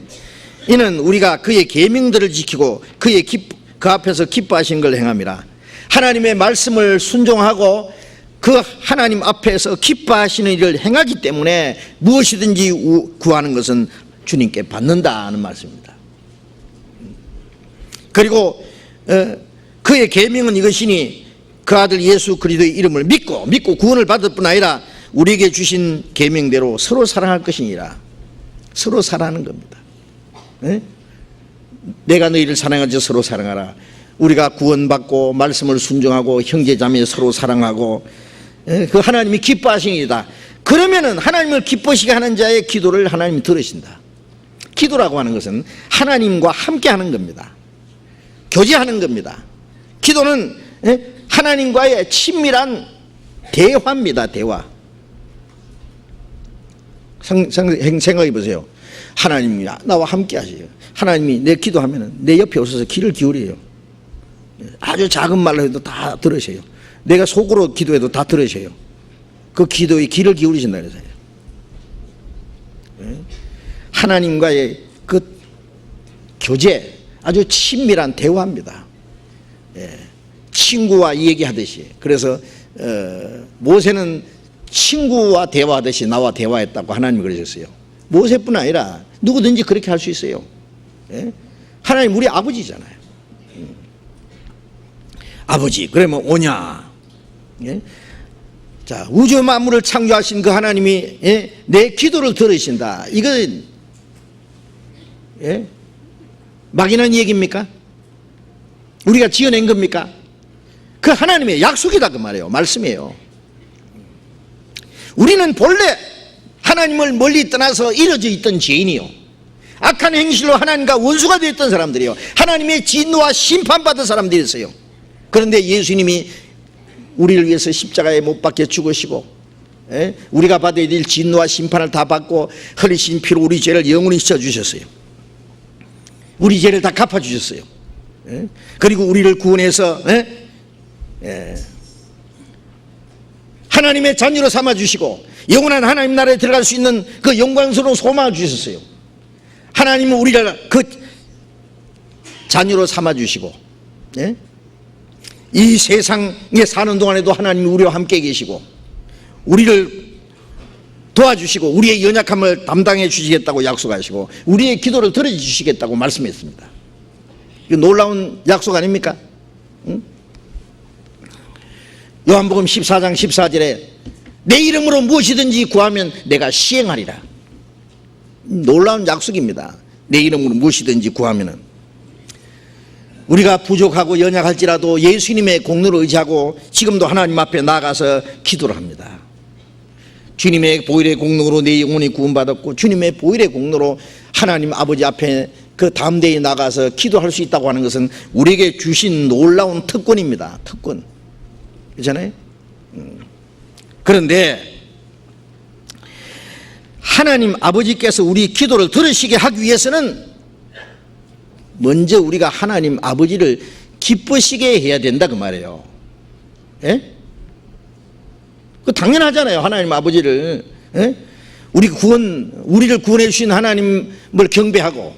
A: 이는 우리가 그의 계명들을 지키고 그 앞에서 기뻐하신 걸 행함이라. 하나님의 말씀을 순종하고 그 하나님 앞에서 기뻐하시는 일을 행하기 때문에 무엇이든지 구하는 것은 주님께 받는다는 말씀입니다. 그리고 그의 계명은 이것이니 그 아들 예수 그리스도의 이름을 믿고 구원을 받을 뿐 아니라 우리에게 주신 계명대로 서로 사랑할 것이니라. 서로 사랑하는 겁니다. 내가 너희를 사랑하지 서로 사랑하라. 우리가 구원받고 말씀을 순종하고 형제자매 서로 사랑하고 그 하나님이 기뻐하십니다. 그러면은 하나님을 기뻐시게 하는 자의 기도를 하나님이 들으신다. 기도라고 하는 것은 하나님과 함께 하는 겁니다. 교제하는 겁니다. 기도는 하나님과의 친밀한 대화입니다. 대화. 생각해 보세요. 하나님이 나와 함께 하세요. 하나님이 내 기도하면 내 옆에 오셔서 귀를 기울여요. 아주 작은 말로 해도 다 들으세요. 내가 속으로 기도해도 다 들으세요. 그 기도에 귀를 기울이신다 그래서요. 하나님과의 그 교제, 아주 친밀한 대화입니다. 친구와 얘기하듯이. 그래서 모세는 친구와 대화하듯이 나와 대화했다고 하나님이 그러셨어요. 모세뿐 아니라 누구든지 그렇게 할 수 있어요. 하나님 우리 아버지잖아요. 아버지, 그러면 오냐? 자, 우주 만물을 창조하신 그 하나님이 내 기도를 들으신다. 이건 막연한 얘기입니까? 우리가 지어낸 겁니까? 그 하나님의 약속이다 그 말이에요. 말씀이에요. 우리는 본래 하나님을 멀리 떠나서 이뤄져 있던 죄인이요, 악한 행실로 하나님과 원수가 되었던 사람들이요, 하나님의 진노와 심판받은 사람들이었어요. 그런데 예수님이 우리를 위해서 십자가에 못 박혀 죽으시고 우리가 받아야 될 진노와 심판을 다 받고 흘리신 피로 우리 죄를 영원히 씻어주셨어요. 우리 죄를 다 갚아주셨어요. 그리고 우리를 구원해서 하나님의 자녀로 삼아주시고 영원한 하나님 나라에 들어갈 수 있는 그 영광스러운 소망을 주셨어요. 하나님은 우리를 그 자녀로 삼아주시고 이 세상에 사는 동안에도 하나님이 우리와 함께 계시고 우리를 도와주시고 우리의 연약함을 담당해 주시겠다고 약속하시고 우리의 기도를 들어주시겠다고 말씀했습니다. 이거 놀라운 약속 아닙니까? 응? 요한복음 14장 14절에 내 이름으로 무엇이든지 구하면 내가 시행하리라. 놀라운 약속입니다. 내 이름으로 무엇이든지 구하면은. 우리가 부족하고 연약할지라도 예수님의 공로를 의지하고 지금도 하나님 앞에 나아가서 기도를 합니다. 주님의 보혈의 공로로 내 영혼이 구원받았고 주님의 보혈의 공로로 하나님 아버지 앞에 그 다음 대에 나가서 기도할 수 있다고 하는 것은 우리에게 주신 놀라운 특권입니다. 특권. 그렇잖아요? 그런데 하나님 아버지께서 우리 기도를 들으시게 하기 위해서는 먼저 우리가 하나님 아버지를 기쁘시게 해야 된다 그 말이에요. 예? 그 당연하잖아요. 하나님 아버지를 우리를 구원해 주신 하나님을 경배하고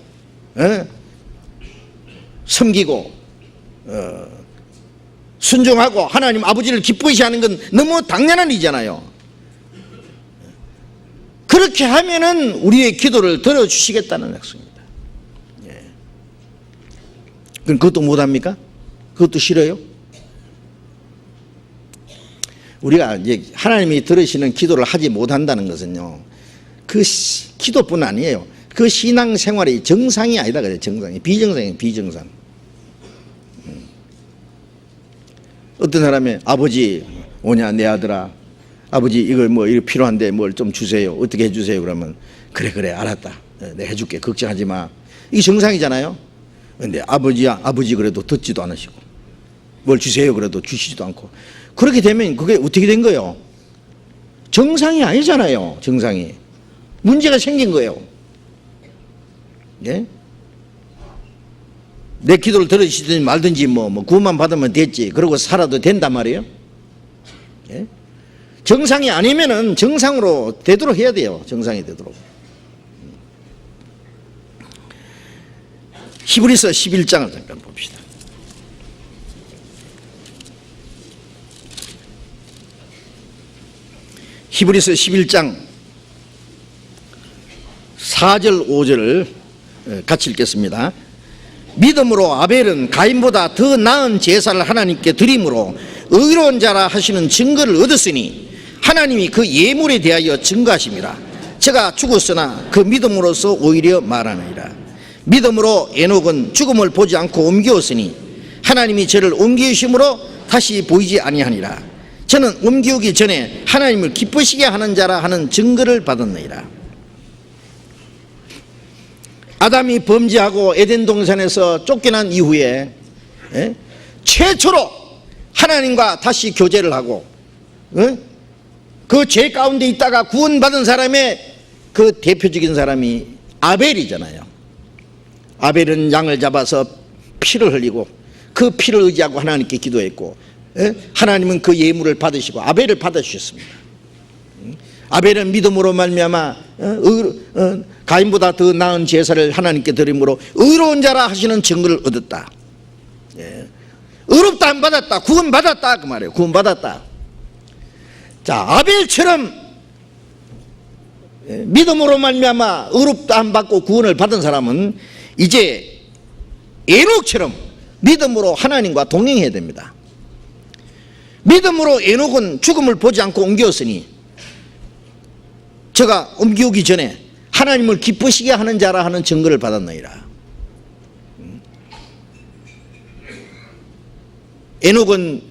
A: 섬기고 순종하고 하나님 아버지를 기쁘시게 하는 건 너무 당연한 일이잖아요. 그렇게 하면은 우리의 기도를 들어주시겠다는 약속입니다. 그럼 그것도 못합니까? 그것도 싫어요? 우리가 이제 하나님이 들으시는 기도를 하지 못한다는 것은요, 그 기도뿐 아니에요. 그 신앙생활이 정상이 아니다 그래요. 정상이 비정상이에요. 비정상. 어떤 사람이 아버지 오냐 내 아들아, 아버지 이걸 뭐 이거 필요한데 뭘 좀 주세요. 어떻게 해주세요. 그러면 그래 알았다. 내가 해줄게. 걱정하지 마. 이게 정상이잖아요. 근데 아버지야, 아버지 그래도 듣지도 않으시고 뭘 주세요 그래도 주시지도 않고, 그렇게 되면 그게 어떻게 된 거예요? 정상이 아니잖아요. 정상이 문제가 생긴 거예요. 예? 내 기도를 들으시든지 말든지 뭐 구원만 받으면 됐지 그러고 살아도 된단 말이에요. 예? 정상이 아니면은 정상으로 되도록 해야 돼요. 정상이 되도록. 히브리서 11장을 잠깐 봅시다. 히브리서 11장 4절 5절을 같이 읽겠습니다. 믿음으로 아벨은 가인보다 더 나은 제사를 하나님께 드림으로 의로운 자라 하시는 증거를 얻었으니 하나님이 그 예물에 대하여 증거하심이라. 저가 죽었으나 그 믿음으로서 오히려 말하느니라. 믿음으로 에녹은 죽음을 보지 않고 옮겨왔으니 하나님이 저를 옮기심으로 다시 보이지 아니하니라. 저는 옮기기 전에 하나님을 기쁘시게 하는 자라 하는 증거를 받았느니라. 아담이 범죄하고 에덴 동산에서 쫓겨난 이후에 최초로 하나님과 다시 교제를 하고 그 죄 가운데 있다가 구원받은 사람의 그 대표적인 사람이 아벨이잖아요. 아벨은 양을 잡아서 피를 흘리고 그 피를 의지하고 하나님께 기도했고 하나님은 그 예물을 받으시고 아벨을 받아주셨습니다. 아벨은 믿음으로 말미암아 가인보다 더 나은 제사를 하나님께 드림으로 의로운 자라 하시는 증거를 얻었다. 의롭다 안 받았다, 구원 받았다 그 말이에요. 구원 받았다. 자, 아벨처럼 믿음으로 말미암아 의롭다 안 받고 구원을 받은 사람은 이제 에녹처럼 믿음으로 하나님과 동행해야 됩니다. 믿음으로 에녹은 죽음을 보지 않고 옮겼으니 저가 옮기기 전에 하나님을 기쁘시게 하는 자라 하는 증거를 받았느니라. 에녹은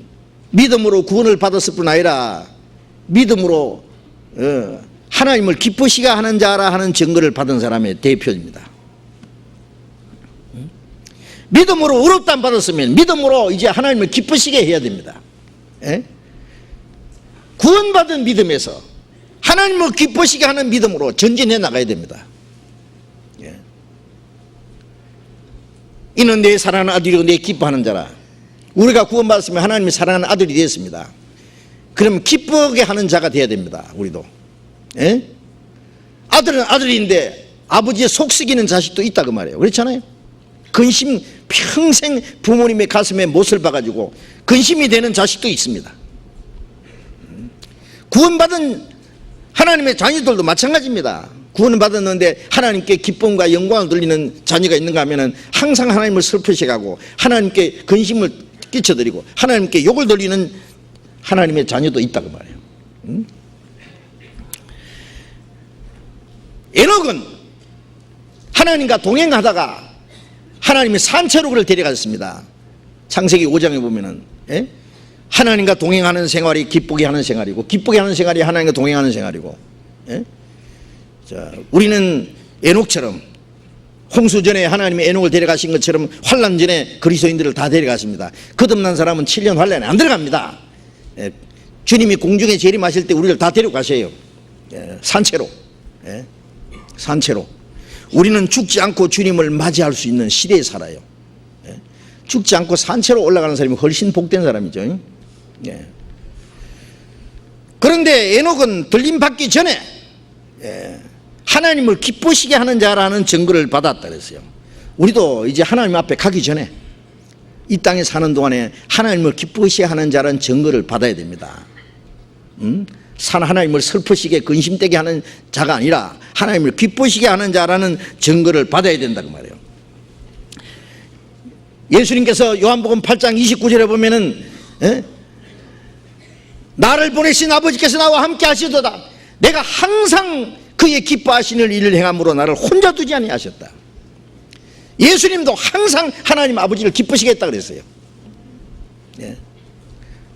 A: 믿음으로 구원을 받았을 뿐 아니라 믿음으로 하나님을 기쁘시게 하는 자라 하는 증거를 받은 사람의 대표입니다. 믿음으로 의롭다 안 받았으면 믿음으로 이제 하나님을 기쁘시게 해야 됩니다. 구원받은 믿음에서 하나님을 기쁘시게 하는 믿음으로 전진해 나가야 됩니다. 이는 내 사랑하는 아들이고 내 기뻐하는 자라. 우리가 구원받았으면 하나님이 사랑하는 아들이 되었습니다. 그러면 기쁘게 하는 자가 되어야 됩니다. 우리도. 아들은 아들인데 아버지의 속썩이는 자식도 있다 그 말이에요. 그렇잖아요. 근심, 평생 부모님의 가슴에 못을 박아주고 근심이 되는 자식도 있습니다. 구원받은 하나님의 자녀들도 마찬가지입니다. 구원을 받았는데 하나님께 기쁨과 영광을 돌리는 자녀가 있는가 하면 항상 하나님을 슬프시게 하나님께 근심을 끼쳐드리고 하나님께 욕을 돌리는 하나님의 자녀도 있다고 말해요. 에녹은 하나님과 동행하다가 하나님이 산채로 그를 데려갔습니다. 창세기 5장에 보면은 하나님과 동행하는 생활이 기쁘게 하는 생활이고 기쁘게 하는 생활이 하나님과 동행하는 생활이고 자, 우리는 에녹처럼 홍수 전에 하나님이 에녹을 데려가신 것처럼 환난 전에 그리스도인들을 다 데려갔습니다. 거듭난 사람은 7년 환난에 안 들어갑니다. 주님이 공중에 재림하실 때 우리를 다 데려가셔요. 산채로. 산채로. 우리는 죽지 않고 주님을 맞이할 수 있는 시대에 살아요. 죽지 않고 산채로 올라가는 사람이 훨씬 복된 사람이죠. 그런데 에녹은 들림받기 전에 하나님을 기쁘시게 하는 자라는 증거를 받았다 그랬어요. 우리도 이제 하나님 앞에 가기 전에 이 땅에 사는 동안에 하나님을 기쁘시게 하는 자라는 증거를 받아야 됩니다. 하나님을 슬프시게 근심되게 하는 자가 아니라 하나님을 기쁘시게 하는 자라는 증거를 받아야 된다고 말해요. 예수님께서 요한복음 8장 29절에 보면은 나를 보내신 아버지께서 나와 함께 하시도다. 내가 항상 그의 기뻐하시는 일을 행함으로 나를 혼자 두지 아니하셨다. 예수님도 항상 하나님 아버지를 기쁘시게 했다 그랬어요.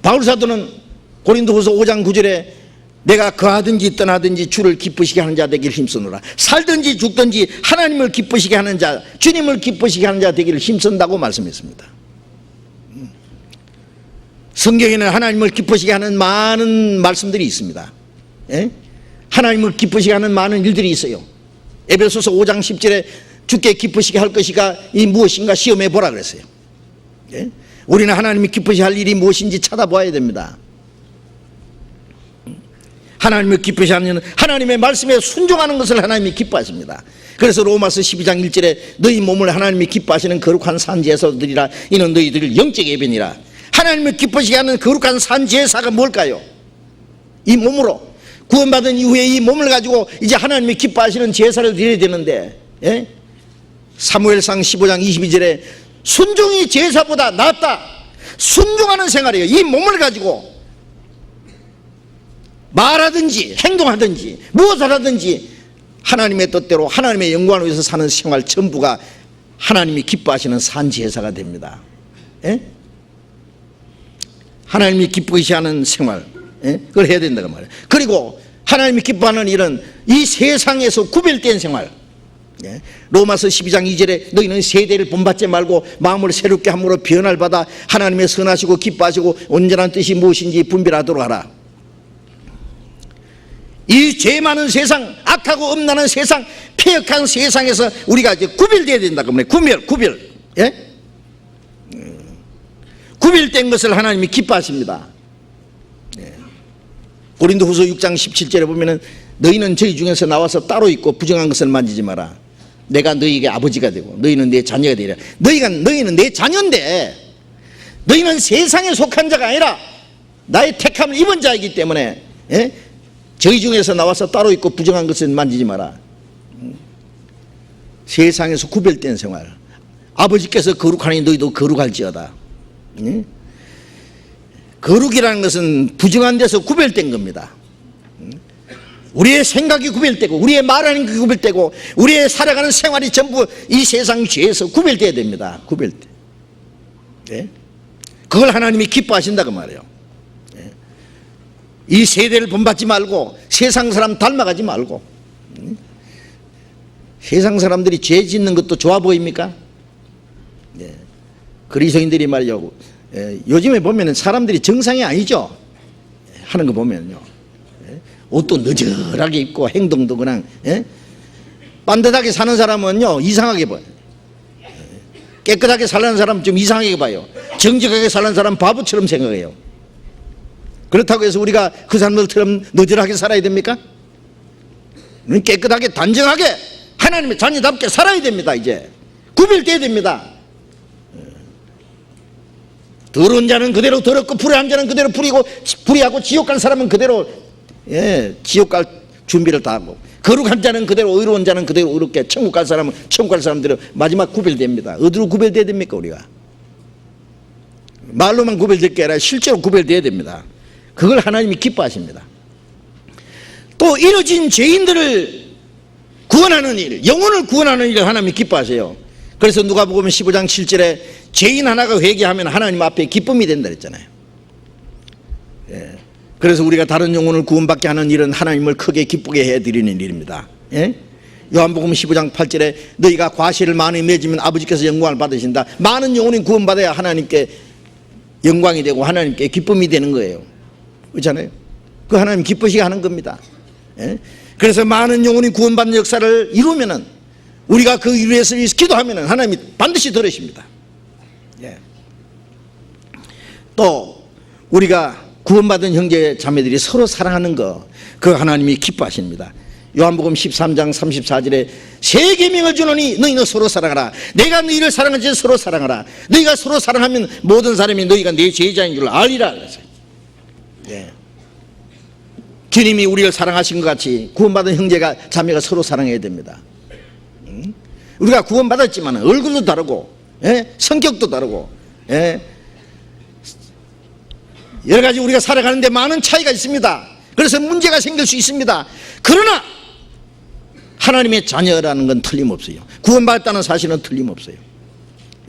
A: 바울 사도는 고린도후서 5장 9절에 내가 거하든지 떠나든지 주를 기쁘시게 하는 자 되기를 힘쓰노라. 살든지 죽든지 하나님을 기쁘시게 하는 자, 주님을 기쁘시게 하는 자 되기를 힘쓴다고 말씀했습니다. 성경에는 하나님을 기쁘시게 하는 많은 말씀들이 있습니다. 하나님을 기쁘시게 하는 많은 일들이 있어요. 에베소서 5장 10절에 주께 기쁘시게 할 것이가 이 무엇인가 시험해 보라 그랬어요. 우리는 하나님이 기쁘시게 할 일이 무엇인지 찾아봐야 됩니다. 하나님을 기쁘시게 하는 하나님의 말씀에 순종하는 것을 하나님이 기뻐하십니다. 그래서 로마서 12장 1절에 너희 몸을 하나님이 기뻐하시는 거룩한 산제사로 드리라. 이는 너희들 영적 예배니라. 하나님을 기쁘시게 하는 거룩한 산제사가 뭘까요? 이 몸으로 구원받은 이후에 이 몸을 가지고 이제 하나님이 기뻐하시는 제사를 드려야 되는데 사무엘상 15장 22절에 순종이 제사보다 낫다. 순종하는 생활이에요. 이 몸을 가지고 말하든지 행동하든지 무엇을 하든지 하나님의 뜻대로 하나님의 영광을 위해서 사는 생활 전부가 하나님이 기뻐하시는 산제사가 됩니다. 예? 하나님이 기쁘시하는 생활, 예? 그걸 해야 된다고 말이에요. 그리고 하나님이 기뻐하는 일은 이 세상에서 구별된 생활. 예? 로마서 12장 2절에 너희는 세대를 본받지 말고 마음을 새롭게 함으로 변화를 받아 하나님의 선하시고 기뻐하시고 온전한 뜻이 무엇인지 분별하도록 하라. 이 죄 많은 세상, 악하고 음란한 세상, 폐역한 세상에서 우리가 이제 구별되어야 된다고 말해요. 구별. 예? 구별된 것을 하나님이 기뻐하십니다. 예. 고린도후서 6장 17절에 보면은 너희는 저희 중에서 나와서 따로 있고 부정한 것을 만지지 마라. 내가 너희에게 아버지가 되고 너희는 내 자녀가 되리라. 너희는 내 자녀인데 너희는 세상에 속한 자가 아니라 나의 택함을 입은 자이기 때문에, 예? 저희 중에서 나와서 따로 있고 부정한 것을 만지지 마라. 세상에서 구별된 생활. 아버지께서 거룩하니 너희도 거룩할지어다. 예? 거룩이라는 것은 부정한 데서 구별된 겁니다. 우리의 생각이 구별되고 우리의 말하는 게 구별되고 우리의 살아가는 생활이 전부 이 세상 죄에서 구별돼야 됩니다. 구별돼. 예? 그걸 하나님이 기뻐하신다고 말해요. 예? 이 세대를 본받지 말고 세상 사람 닮아가지 말고. 세상 사람들이 죄 짓는 것도 좋아 보입니까? 예. 그리스도인들이 말이요, 예, 요즘에 보면 사람들이 정상이 아니죠. 하는 거 보면요, 예. 옷도 너절하게 입고 행동도 그냥, 예? 반듯하게 사는 사람은요 이상하게 봐요. 예. 깨끗하게 살는 사람 좀 이상하게 봐요. 정직하게 사는 사람 바보처럼 생각해요. 그렇다고 해서 우리가 그 사람들처럼 너절하게 살아야 됩니까? 깨끗하게 단정하게 하나님의 자녀답게 살아야 됩니다. 이제 구별돼야 됩니다. 더러운 자는 그대로 더럽고 불의한 자는 그대로 불의하고 지옥 갈 사람은 그대로, 예, 지옥 갈 준비를 다 하고, 거룩한 자는 그대로, 의로운 자는 그대로 의롭게, 천국 갈 사람은 천국 갈 사람들은 마지막 구별됩니다. 어디로 구별돼야 됩니까? 우리가 말로만 구별될 게 아니라 실제로 구별돼야 됩니다. 그걸 하나님이 기뻐하십니다. 또 이뤄진 죄인들을 구원하는 일, 영혼을 구원하는 일을 하나님이 기뻐하세요. 그래서 누가복음 15장 7절에 죄인 하나가 회개하면 하나님 앞에 기쁨이 된다 그랬잖아요. 예. 그래서 우리가 다른 영혼을 구원받게 하는 일은 하나님을 크게 기쁘게 해드리는 일입니다. 예? 요한복음 15장 8절에 너희가 과실을 많이 맺으면 아버지께서 영광을 받으신다. 많은 영혼이 구원받아야 하나님께 영광이 되고 하나님께 기쁨이 되는 거예요. 그렇잖아요. 그 하나님 기쁘시게 하는 겁니다. 예? 그래서 많은 영혼이 구원받는 역사를 이루면은 우리가 그 일을 위해서 기도하면은 하나님이 반드시 들으십니다. 예. 또 우리가 구원받은 형제 자매들이 서로 사랑하는 거, 그 하나님이 기뻐하십니다. 요한복음 13장 34절에 새 계명을 주노니 너희는 서로 사랑하라. 내가 너희를 사랑하지 서로 사랑하라. 너희가 서로 사랑하면 모든 사람이 너희가 내 제자인 줄 알리라 그랬어요. 예. 주님이 우리를 사랑하신 것 같이 구원받은 형제가 자매가 서로 사랑해야 됩니다. 우리가 구원받았지만 얼굴도 다르고, 예? 성격도 다르고, 예? 여러 가지 우리가 살아가는데 많은 차이가 있습니다. 그래서 문제가 생길 수 있습니다. 그러나 하나님의 자녀라는 건 틀림없어요. 구원받았다는 사실은 틀림없어요.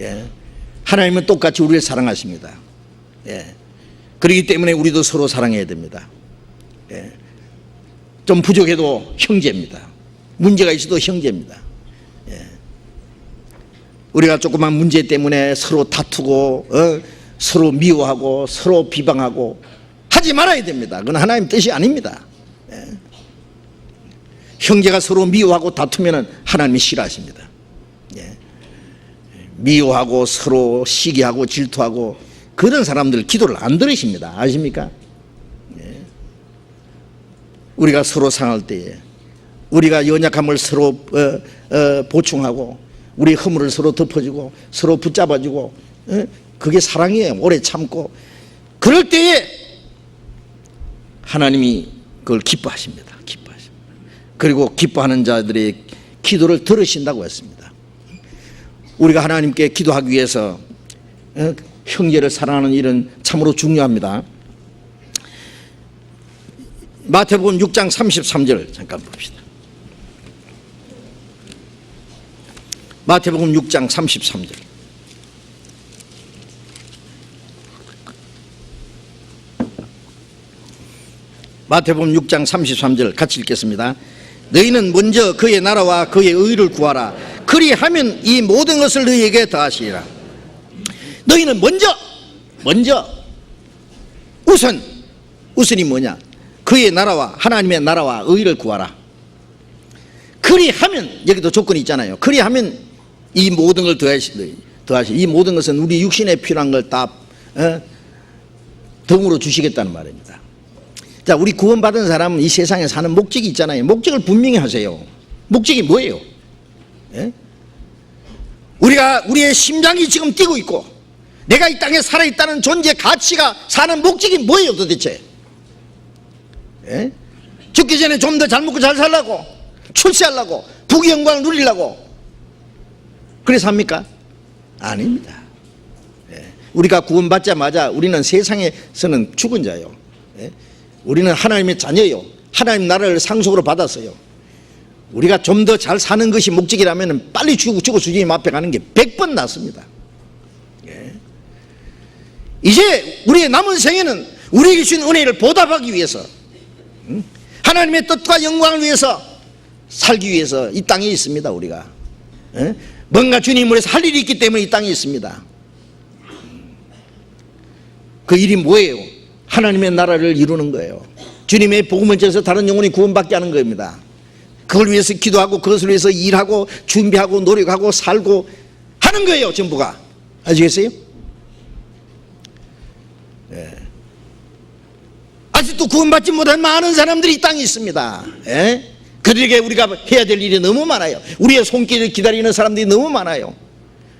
A: 예? 하나님은 똑같이 우리를 사랑하십니다. 예. 그렇기 때문에 우리도 서로 사랑해야 됩니다. 예. 좀 부족해도 형제입니다. 문제가 있어도 형제입니다. 예. 우리가 조그만 문제 때문에 서로 다투고, 서로 미워하고 서로 비방하고 하지 말아야 됩니다. 그건 하나님 뜻이 아닙니다. 예. 형제가 서로 미워하고 다투면 하나님이 싫어하십니다. 예. 미워하고 서로 시기하고 질투하고 그런 사람들 기도를 안 들으십니다. 아십니까? 예. 우리가 서로 상할 때에 우리가 연약함을 서로 보충하고 우리 허물을 서로 덮어주고 서로 붙잡아주고, 그게 사랑이에요. 오래 참고 그럴 때에 하나님이 그걸 기뻐하십니다. 기뻐하십니다. 그리고 기뻐하는 자들의 기도를 들으신다고 했습니다. 우리가 하나님께 기도하기 위해서 형제를 사랑하는 일은 참으로 중요합니다. 마태복음 6장 33절 잠깐 봅시다. 마태복음 6장 33절. 마태복음 6장 33절 같이 읽겠습니다. 너희는 먼저 그의 나라와 그의 의를 구하라. 그리하면 이 모든 것을 너희에게 더하시리라. 너희는 먼저 우선이 뭐냐? 그의 나라와 하나님의 나라와 의를 구하라. 그리하면, 여기도 조건이 있잖아요. 그리하면 이 모든 걸 더하시. 이 모든 것은 우리 육신에 필요한 걸 다 덤으로 주시겠다는 말입니다. 자, 우리 구원받은 사람은 이 세상에 사는 목적이 있잖아요. 목적을 분명히 하세요. 목적이 뭐예요? 예? 우리의 심장이 지금 뛰고 있고 내가 이 땅에 살아있다는 존재 가치가 사는 목적이 뭐예요 도대체? 예? 죽기 전에 좀 더 잘 먹고 잘 살라고, 출세하려고, 부귀 영광을 누리려고 그래서 합니까? 아닙니다. 예. 우리가 구원받자마자 우리는 세상에서는 죽은 자예요. 예? 우리는 하나님의 자녀예요. 하나님 나라를 상속으로 받았어요. 우리가 좀 더 잘 사는 것이 목적이라면 빨리 죽고 주님 앞에 가는 게 100번 낫습니다. 예. 이제 우리의 남은 생에는 우리에게 주신 은혜를 보답하기 위해서, 하나님의 뜻과 영광을 위해서 살기 위해서 이 땅에 있습니다. 우리가 뭔가 주님을 위해서 할 일이 있기 때문에 이 땅에 있습니다. 그 일이 뭐예요? 하나님의 나라를 이루는 거예요. 주님의 복음을 전해서 다른 영혼이 구원받게 하는 겁니다. 그걸 위해서 기도하고 그것을 위해서 일하고 준비하고 노력하고 살고 하는 거예요. 전부가. 아시겠어요? 예. 아직도 구원받지 못한 많은 사람들이 이 땅에 있습니다. 예? 그들에게 우리가 해야 될 일이 너무 많아요. 우리의 손길을 기다리는 사람들이 너무 많아요.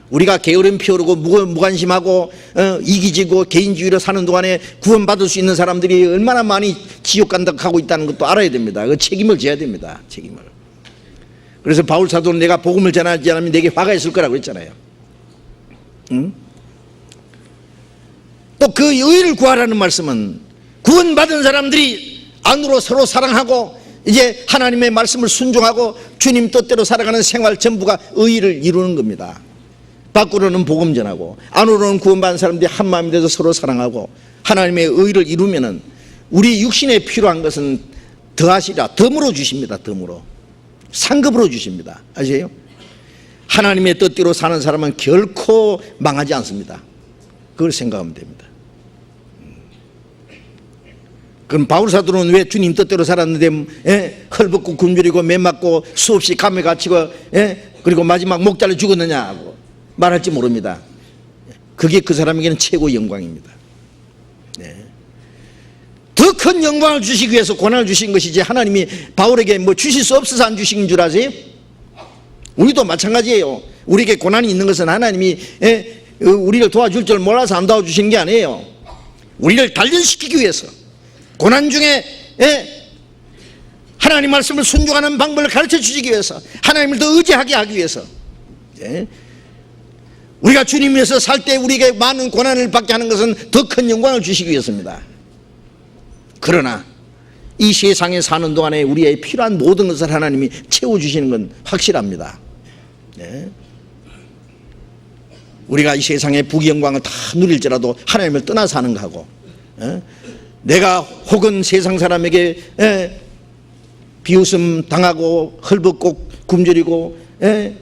A: 우리가 게으름 피우고 무관심하고 이기지고 개인주의로 사는 동안에 구원받을 수 있는 사람들이 얼마나 많이 지옥 간다고 있다는 것도 알아야 됩니다. 그 책임을 져야 됩니다. 책임을. 그래서 바울 사도는 내가 복음을 전하지 않으면 내게 화가 있을 거라고 했잖아요. 응? 또 그 의를 구하라는 말씀은 구원받은 사람들이 안으로 서로 사랑하고 이제 하나님의 말씀을 순종하고 주님 뜻대로 살아가는 생활 전부가 의를 이루는 겁니다. 밖으로는 복음 전하고 안으로는 구원받은 사람들이 한 마음이 돼서 서로 사랑하고 하나님의 의를 이루면은 우리 육신에 필요한 것은 더하시라. 덤으로 주십니다. 덤으로. 상급으로 주십니다. 아세요? 하나님의 뜻대로 사는 사람은 결코 망하지 않습니다. 그걸 생각하면 됩니다. 그럼 바울 사도는 왜 주님 뜻대로 살았는데 헐벗고 굶주리고 매맞고 수없이 감에 갇히고 그리고 마지막 목자를 죽었느냐 말할지 모릅니다. 그게 그 사람에게는 최고의 영광입니다. 더 큰 영광을 주시기 위해서 고난을 주신 것이지 하나님이 바울에게 뭐 주실 수 없어서 안 주신 줄 아세요? 우리도 마찬가지예요. 우리에게 고난이 있는 것은 하나님이 우리를 도와줄 줄 몰라서 안 도와주시는 게 아니에요. 우리를 단련시키기 위해서 고난 중에 하나님 말씀을 순종하는 방법을 가르쳐 주시기 위해서 하나님을 더 의지하게 하기 위해서 우리가 주님 위해서 살 때 우리에게 많은 고난을 받게 하는 것은 더 큰 영광을 주시기 위해서입니다. 그러나 이 세상에 사는 동안에 우리의 필요한 모든 것을 하나님이 채워주시는 건 확실합니다. 우리가 이 세상의 부귀영광을 다 누릴지라도 하나님을 떠나 사는 거하고 내가 혹은 세상 사람에게 비웃음 당하고 헐벗고 굶주리고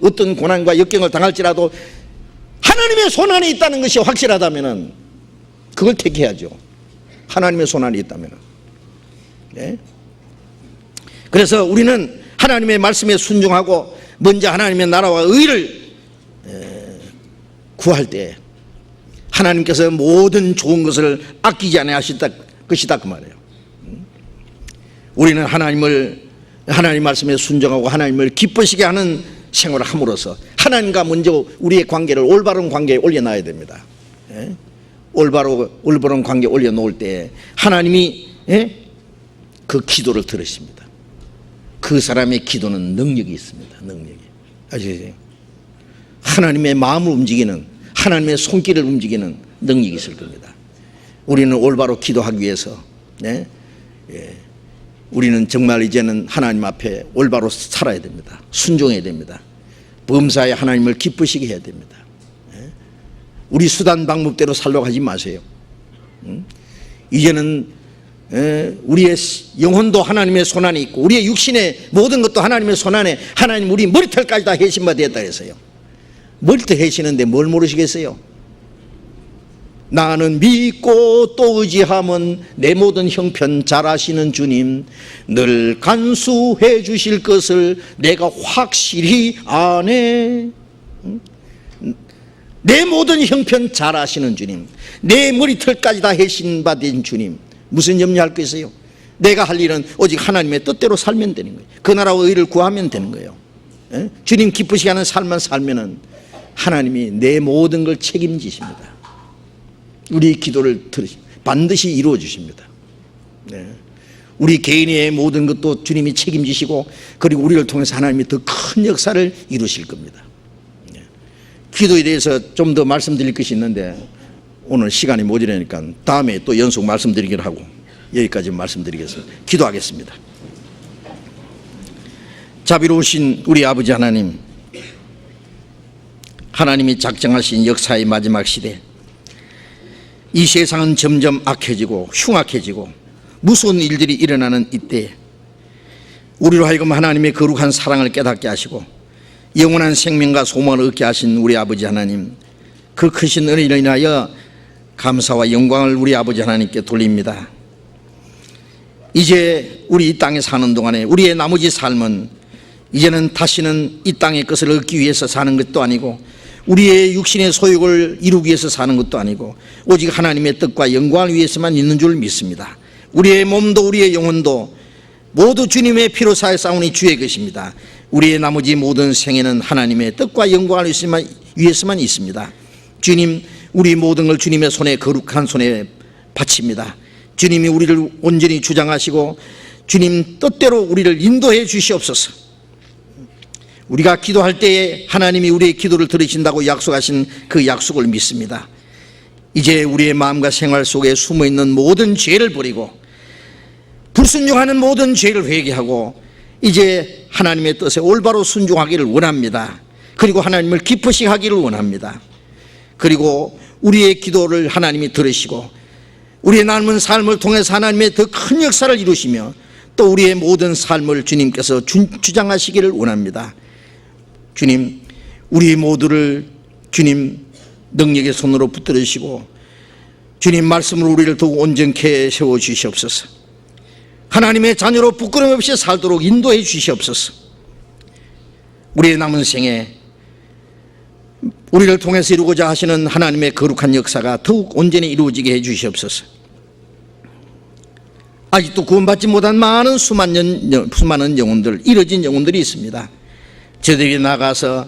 A: 어떤 고난과 역경을 당할지라도 하나님의 손 안에 있다는 것이 확실하다면 그걸 택해야죠. 하나님의 손 안에 있다면. 그래서 우리는 하나님의 말씀에 순종하고 먼저 하나님의 나라와 의를 구할 때 하나님께서 모든 좋은 것을 아끼지 않아 하셨다 것이다 그 말이에요. 우리는 하나님 말씀에 순종하고 하나님을 기쁘시게 하는 생활을 함으로써 하나님과 먼저 우리의 관계를 올바른 관계에 올려놔야 됩니다. 올바른 관계에 올려놓을 때 하나님이 그 기도를 들으십니다. 그 사람의 기도는 능력이 있습니다. 능력이. 아시죠? 하나님의 마음을 움직이는 하나님의 손길을 움직이는 능력이 있을 겁니다. 우리는 올바로 기도하기 위해서 우리는 정말 이제는 하나님 앞에 올바로 살아야 됩니다. 순종해야 됩니다. 범사에 하나님을 기쁘시게 해야 됩니다. 우리 수단 방법대로 살려고 하지 마세요. 이제는 우리의 영혼도 하나님의 손안에 있고 우리의 육신의 모든 것도 하나님의 손안에 하나님 우리 머리털까지 다 해신받았다 해서요. 머리털 해시는데 뭘 모르시겠어요? 나는 믿고 또 의지하면 내 모든 형편 잘 아시는 주님 늘 간수해 주실 것을 내가 확실히 아네. 내 모든 형편 잘 아시는 주님, 내 머리털까지 다 해신받은 주님, 무슨 염려할 거 있어요? 내가 할 일은 오직 하나님의 뜻대로 살면 되는 거예요. 그 나라와 의를 구하면 되는 거예요. 주님 기쁘시게 하는 삶만 살면은 하나님이 내 모든 걸 책임지십니다. 우리 기도를 반드시 이루어 주십니다. 우리 개인의 모든 것도 주님이 책임지시고 그리고 우리를 통해서 하나님이 더 큰 역사를 이루실 겁니다. 기도에 대해서 좀 더 말씀드릴 것이 있는데 오늘 시간이 모자라니까 다음에 또 연속 말씀드리기로 하고 여기까지 말씀드리겠습니다. 기도하겠습니다. 자비로우신 우리 아버지 하나님, 하나님이 작정하신 역사의 마지막 시대, 이 세상은 점점 악해지고 흉악해지고 무서운 일들이 일어나는 이때 우리로 하여금 하나님의 거룩한 사랑을 깨닫게 하시고 영원한 생명과 소망을 얻게 하신 우리 아버지 하나님, 그 크신 은혜를 인하여 감사와 영광을 우리 아버지 하나님께 돌립니다. 이제 우리 이 땅에 사는 동안에 우리의 나머지 삶은 이제는 다시는 이 땅의 것을 얻기 위해서 사는 것도 아니고 우리의 육신의 소욕을 이루기 위해서 사는 것도 아니고 오직 하나님의 뜻과 영광을 위해서만 있는 줄 믿습니다. 우리의 몸도 우리의 영혼도 모두 주님의 피로 사해 싸우니 주의 것입니다. 우리의 나머지 모든 생애는 하나님의 뜻과 영광을 위해서만 있습니다. 주님, 우리 모든 걸 주님의 손에 거룩한 손에 바칩니다. 주님이 우리를 온전히 주장하시고 주님 뜻대로 우리를 인도해 주시옵소서. 우리가 기도할 때에 하나님이 우리의 기도를 들으신다고 약속하신 그 약속을 믿습니다. 이제 우리의 마음과 생활 속에 숨어있는 모든 죄를 버리고 불순종하는 모든 죄를 회개하고 이제 하나님의 뜻에 올바로 순종하기를 원합니다. 그리고 하나님을 기쁘시게 하기를 원합니다. 그리고 우리의 기도를 하나님이 들으시고 우리의 남은 삶을 통해서 하나님의 더 큰 역사를 이루시며 또 우리의 모든 삶을 주님께서 주장하시기를 원합니다. 주님, 우리 모두를 주님 능력의 손으로 붙들으시고 주님 말씀으로 우리를 더욱 온전케 세워주시옵소서. 하나님의 자녀로 부끄럼 없이 살도록 인도해 주시옵소서. 우리의 남은 생에 우리를 통해서 이루고자 하시는 하나님의 거룩한 역사가 더욱 온전히 이루어지게 해 주시옵소서. 아직도 구원받지 못한 수많은 영혼들, 잃어진 영혼들이 있습니다. 저들이 나가서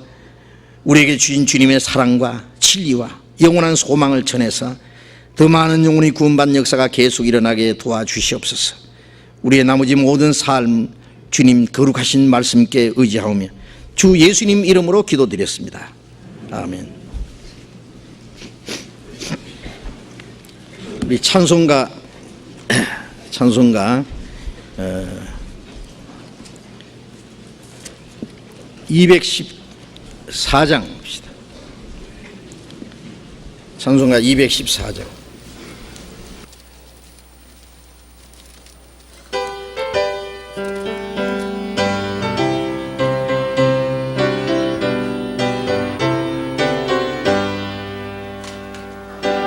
A: 우리에게 주신 주님의 사랑과 진리와 영원한 소망을 전해서 더 많은 영혼이 구원받는 역사가 계속 일어나게 도와주시옵소서. 우리의 나머지 모든 삶 주님 거룩하신 말씀께 의지하오며 주 예수님 이름으로 기도드렸습니다. 아멘. 우리 찬송가 214장 봅시다. 찬송가 214장.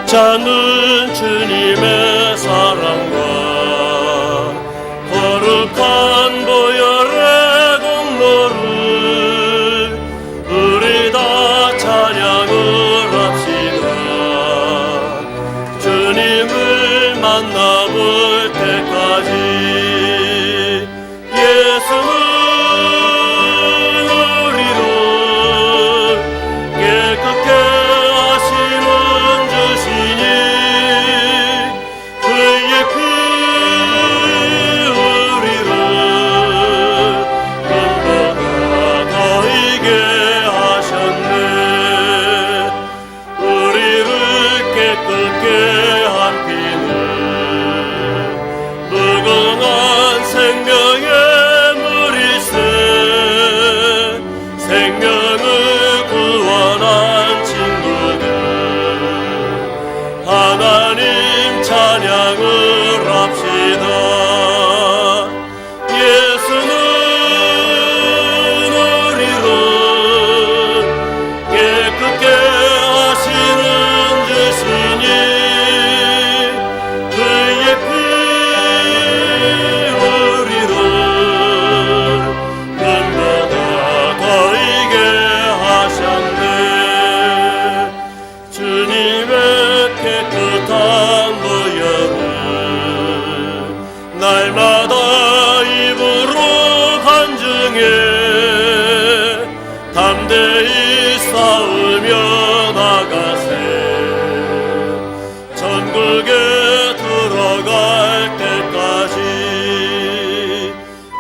C: 자는 주님의 사랑과 거룩한 보혈의 공로를 우리 다 찬양을 합시다. 주님을 만나볼 때까지 예수는 우리를 깨끗게 하시는 주시니 그의 피 우리를 금보다 더 이게 하셨네. 우리를 깨끗게 한 피는 무궁한 생명의 물일세. 생명을 구원한 친구들 하나님 찬양을 합시다. 걸으며 나가세 천국에 들어갈 때까지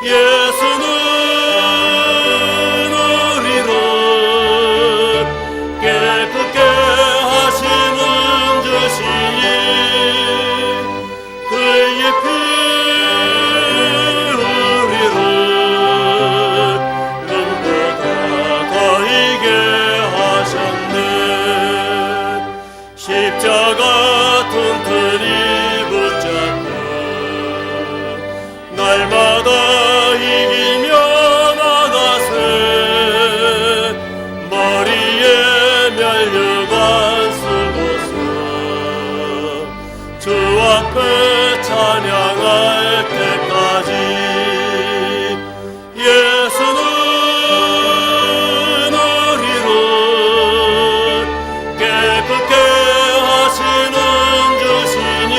C: 예수는 우리를 깨끗게 하시는 주시니 그의 피 우리를 눈보다 더 이게 하셨네 십자가 튼튼히 붙잡고 날마다 이기며 나가세 머리에 면류관 쓰고서 주 앞에 찬양할 때까지 예수는 우리를 깨끗게 하시는 주시니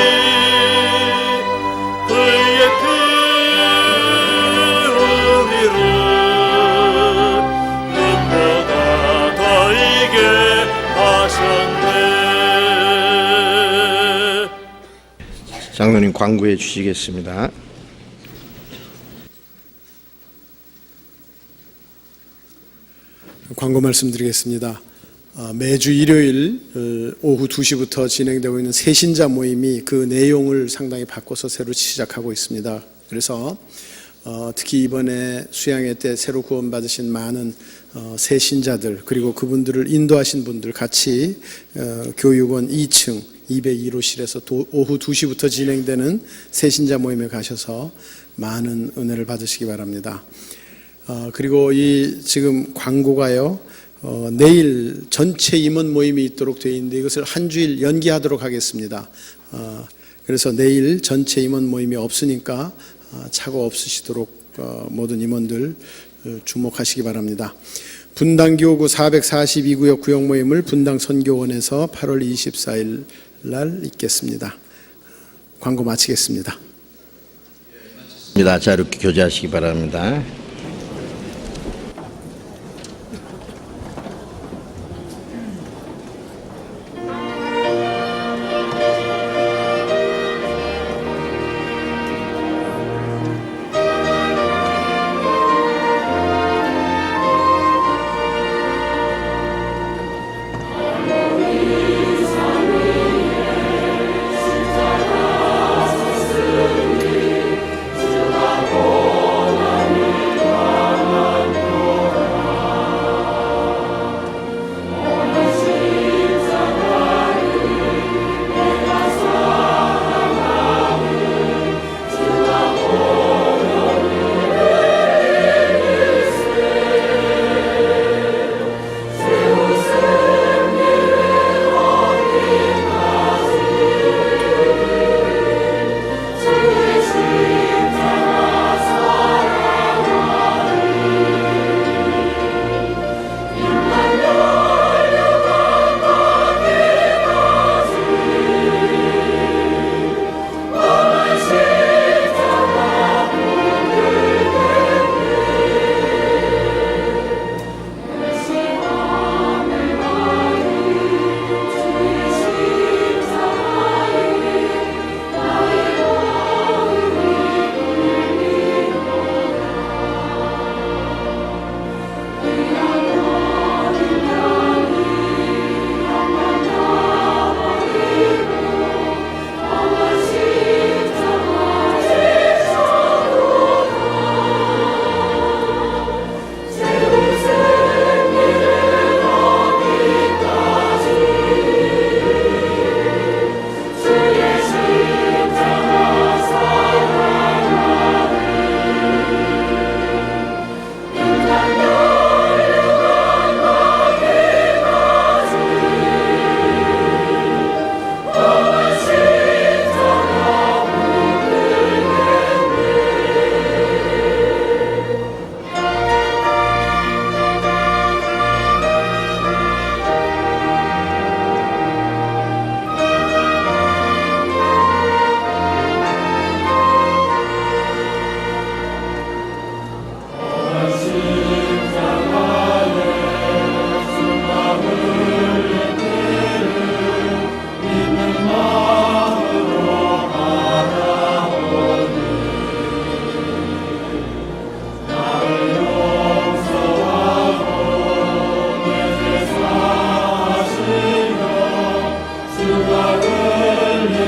C: 그의 피 우리를 눈보다 더 이게 하셨네.
A: 장로님 광고해 주시겠습니다.
D: 광고 말씀드리겠습니다. 매주 일요일 오후 2시부터 진행되고 있는 새신자 모임이 그 내용을 상당히 바꿔서 새로 시작하고 있습니다. 그래서 특히 이번에 수양회 때 새로 구원받으신 많은 새신자들 그리고 그분들을 인도하신 분들 같이 교육원 2층 202호실에서 오후 2시부터 진행되는 새신자 모임에 가셔서 많은 은혜를 받으시기 바랍니다. 그리고 이 지금 광고가요, 내일 전체 임원 모임이 있도록 되어 있는데 이것을 한 주일 연기하도록 하겠습니다. 그래서 내일 전체 임원 모임이 없으니까 착오 없으시도록 모든 임원들 주목하시기 바랍니다. 분당 교구 442구역 구역 모임을 분당 선교원에서 8월 24일 날 있겠습니다. 광고 마치겠습니다.
A: 자, 이렇게 교제하시기 바랍니다.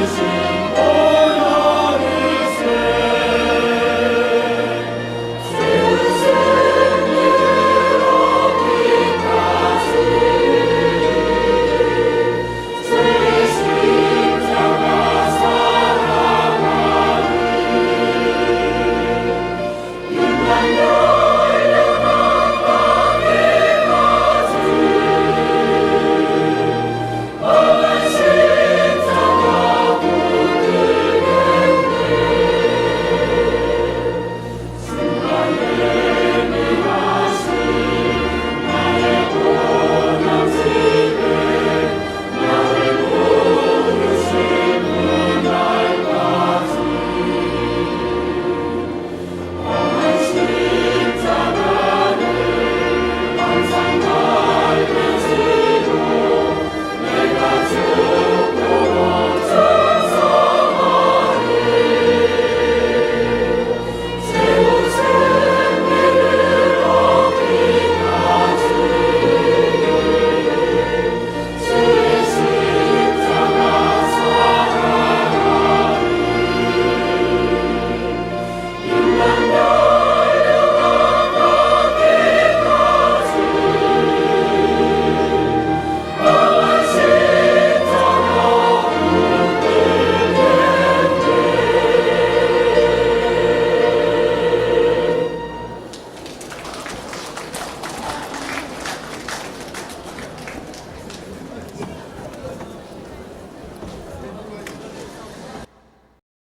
C: 주시니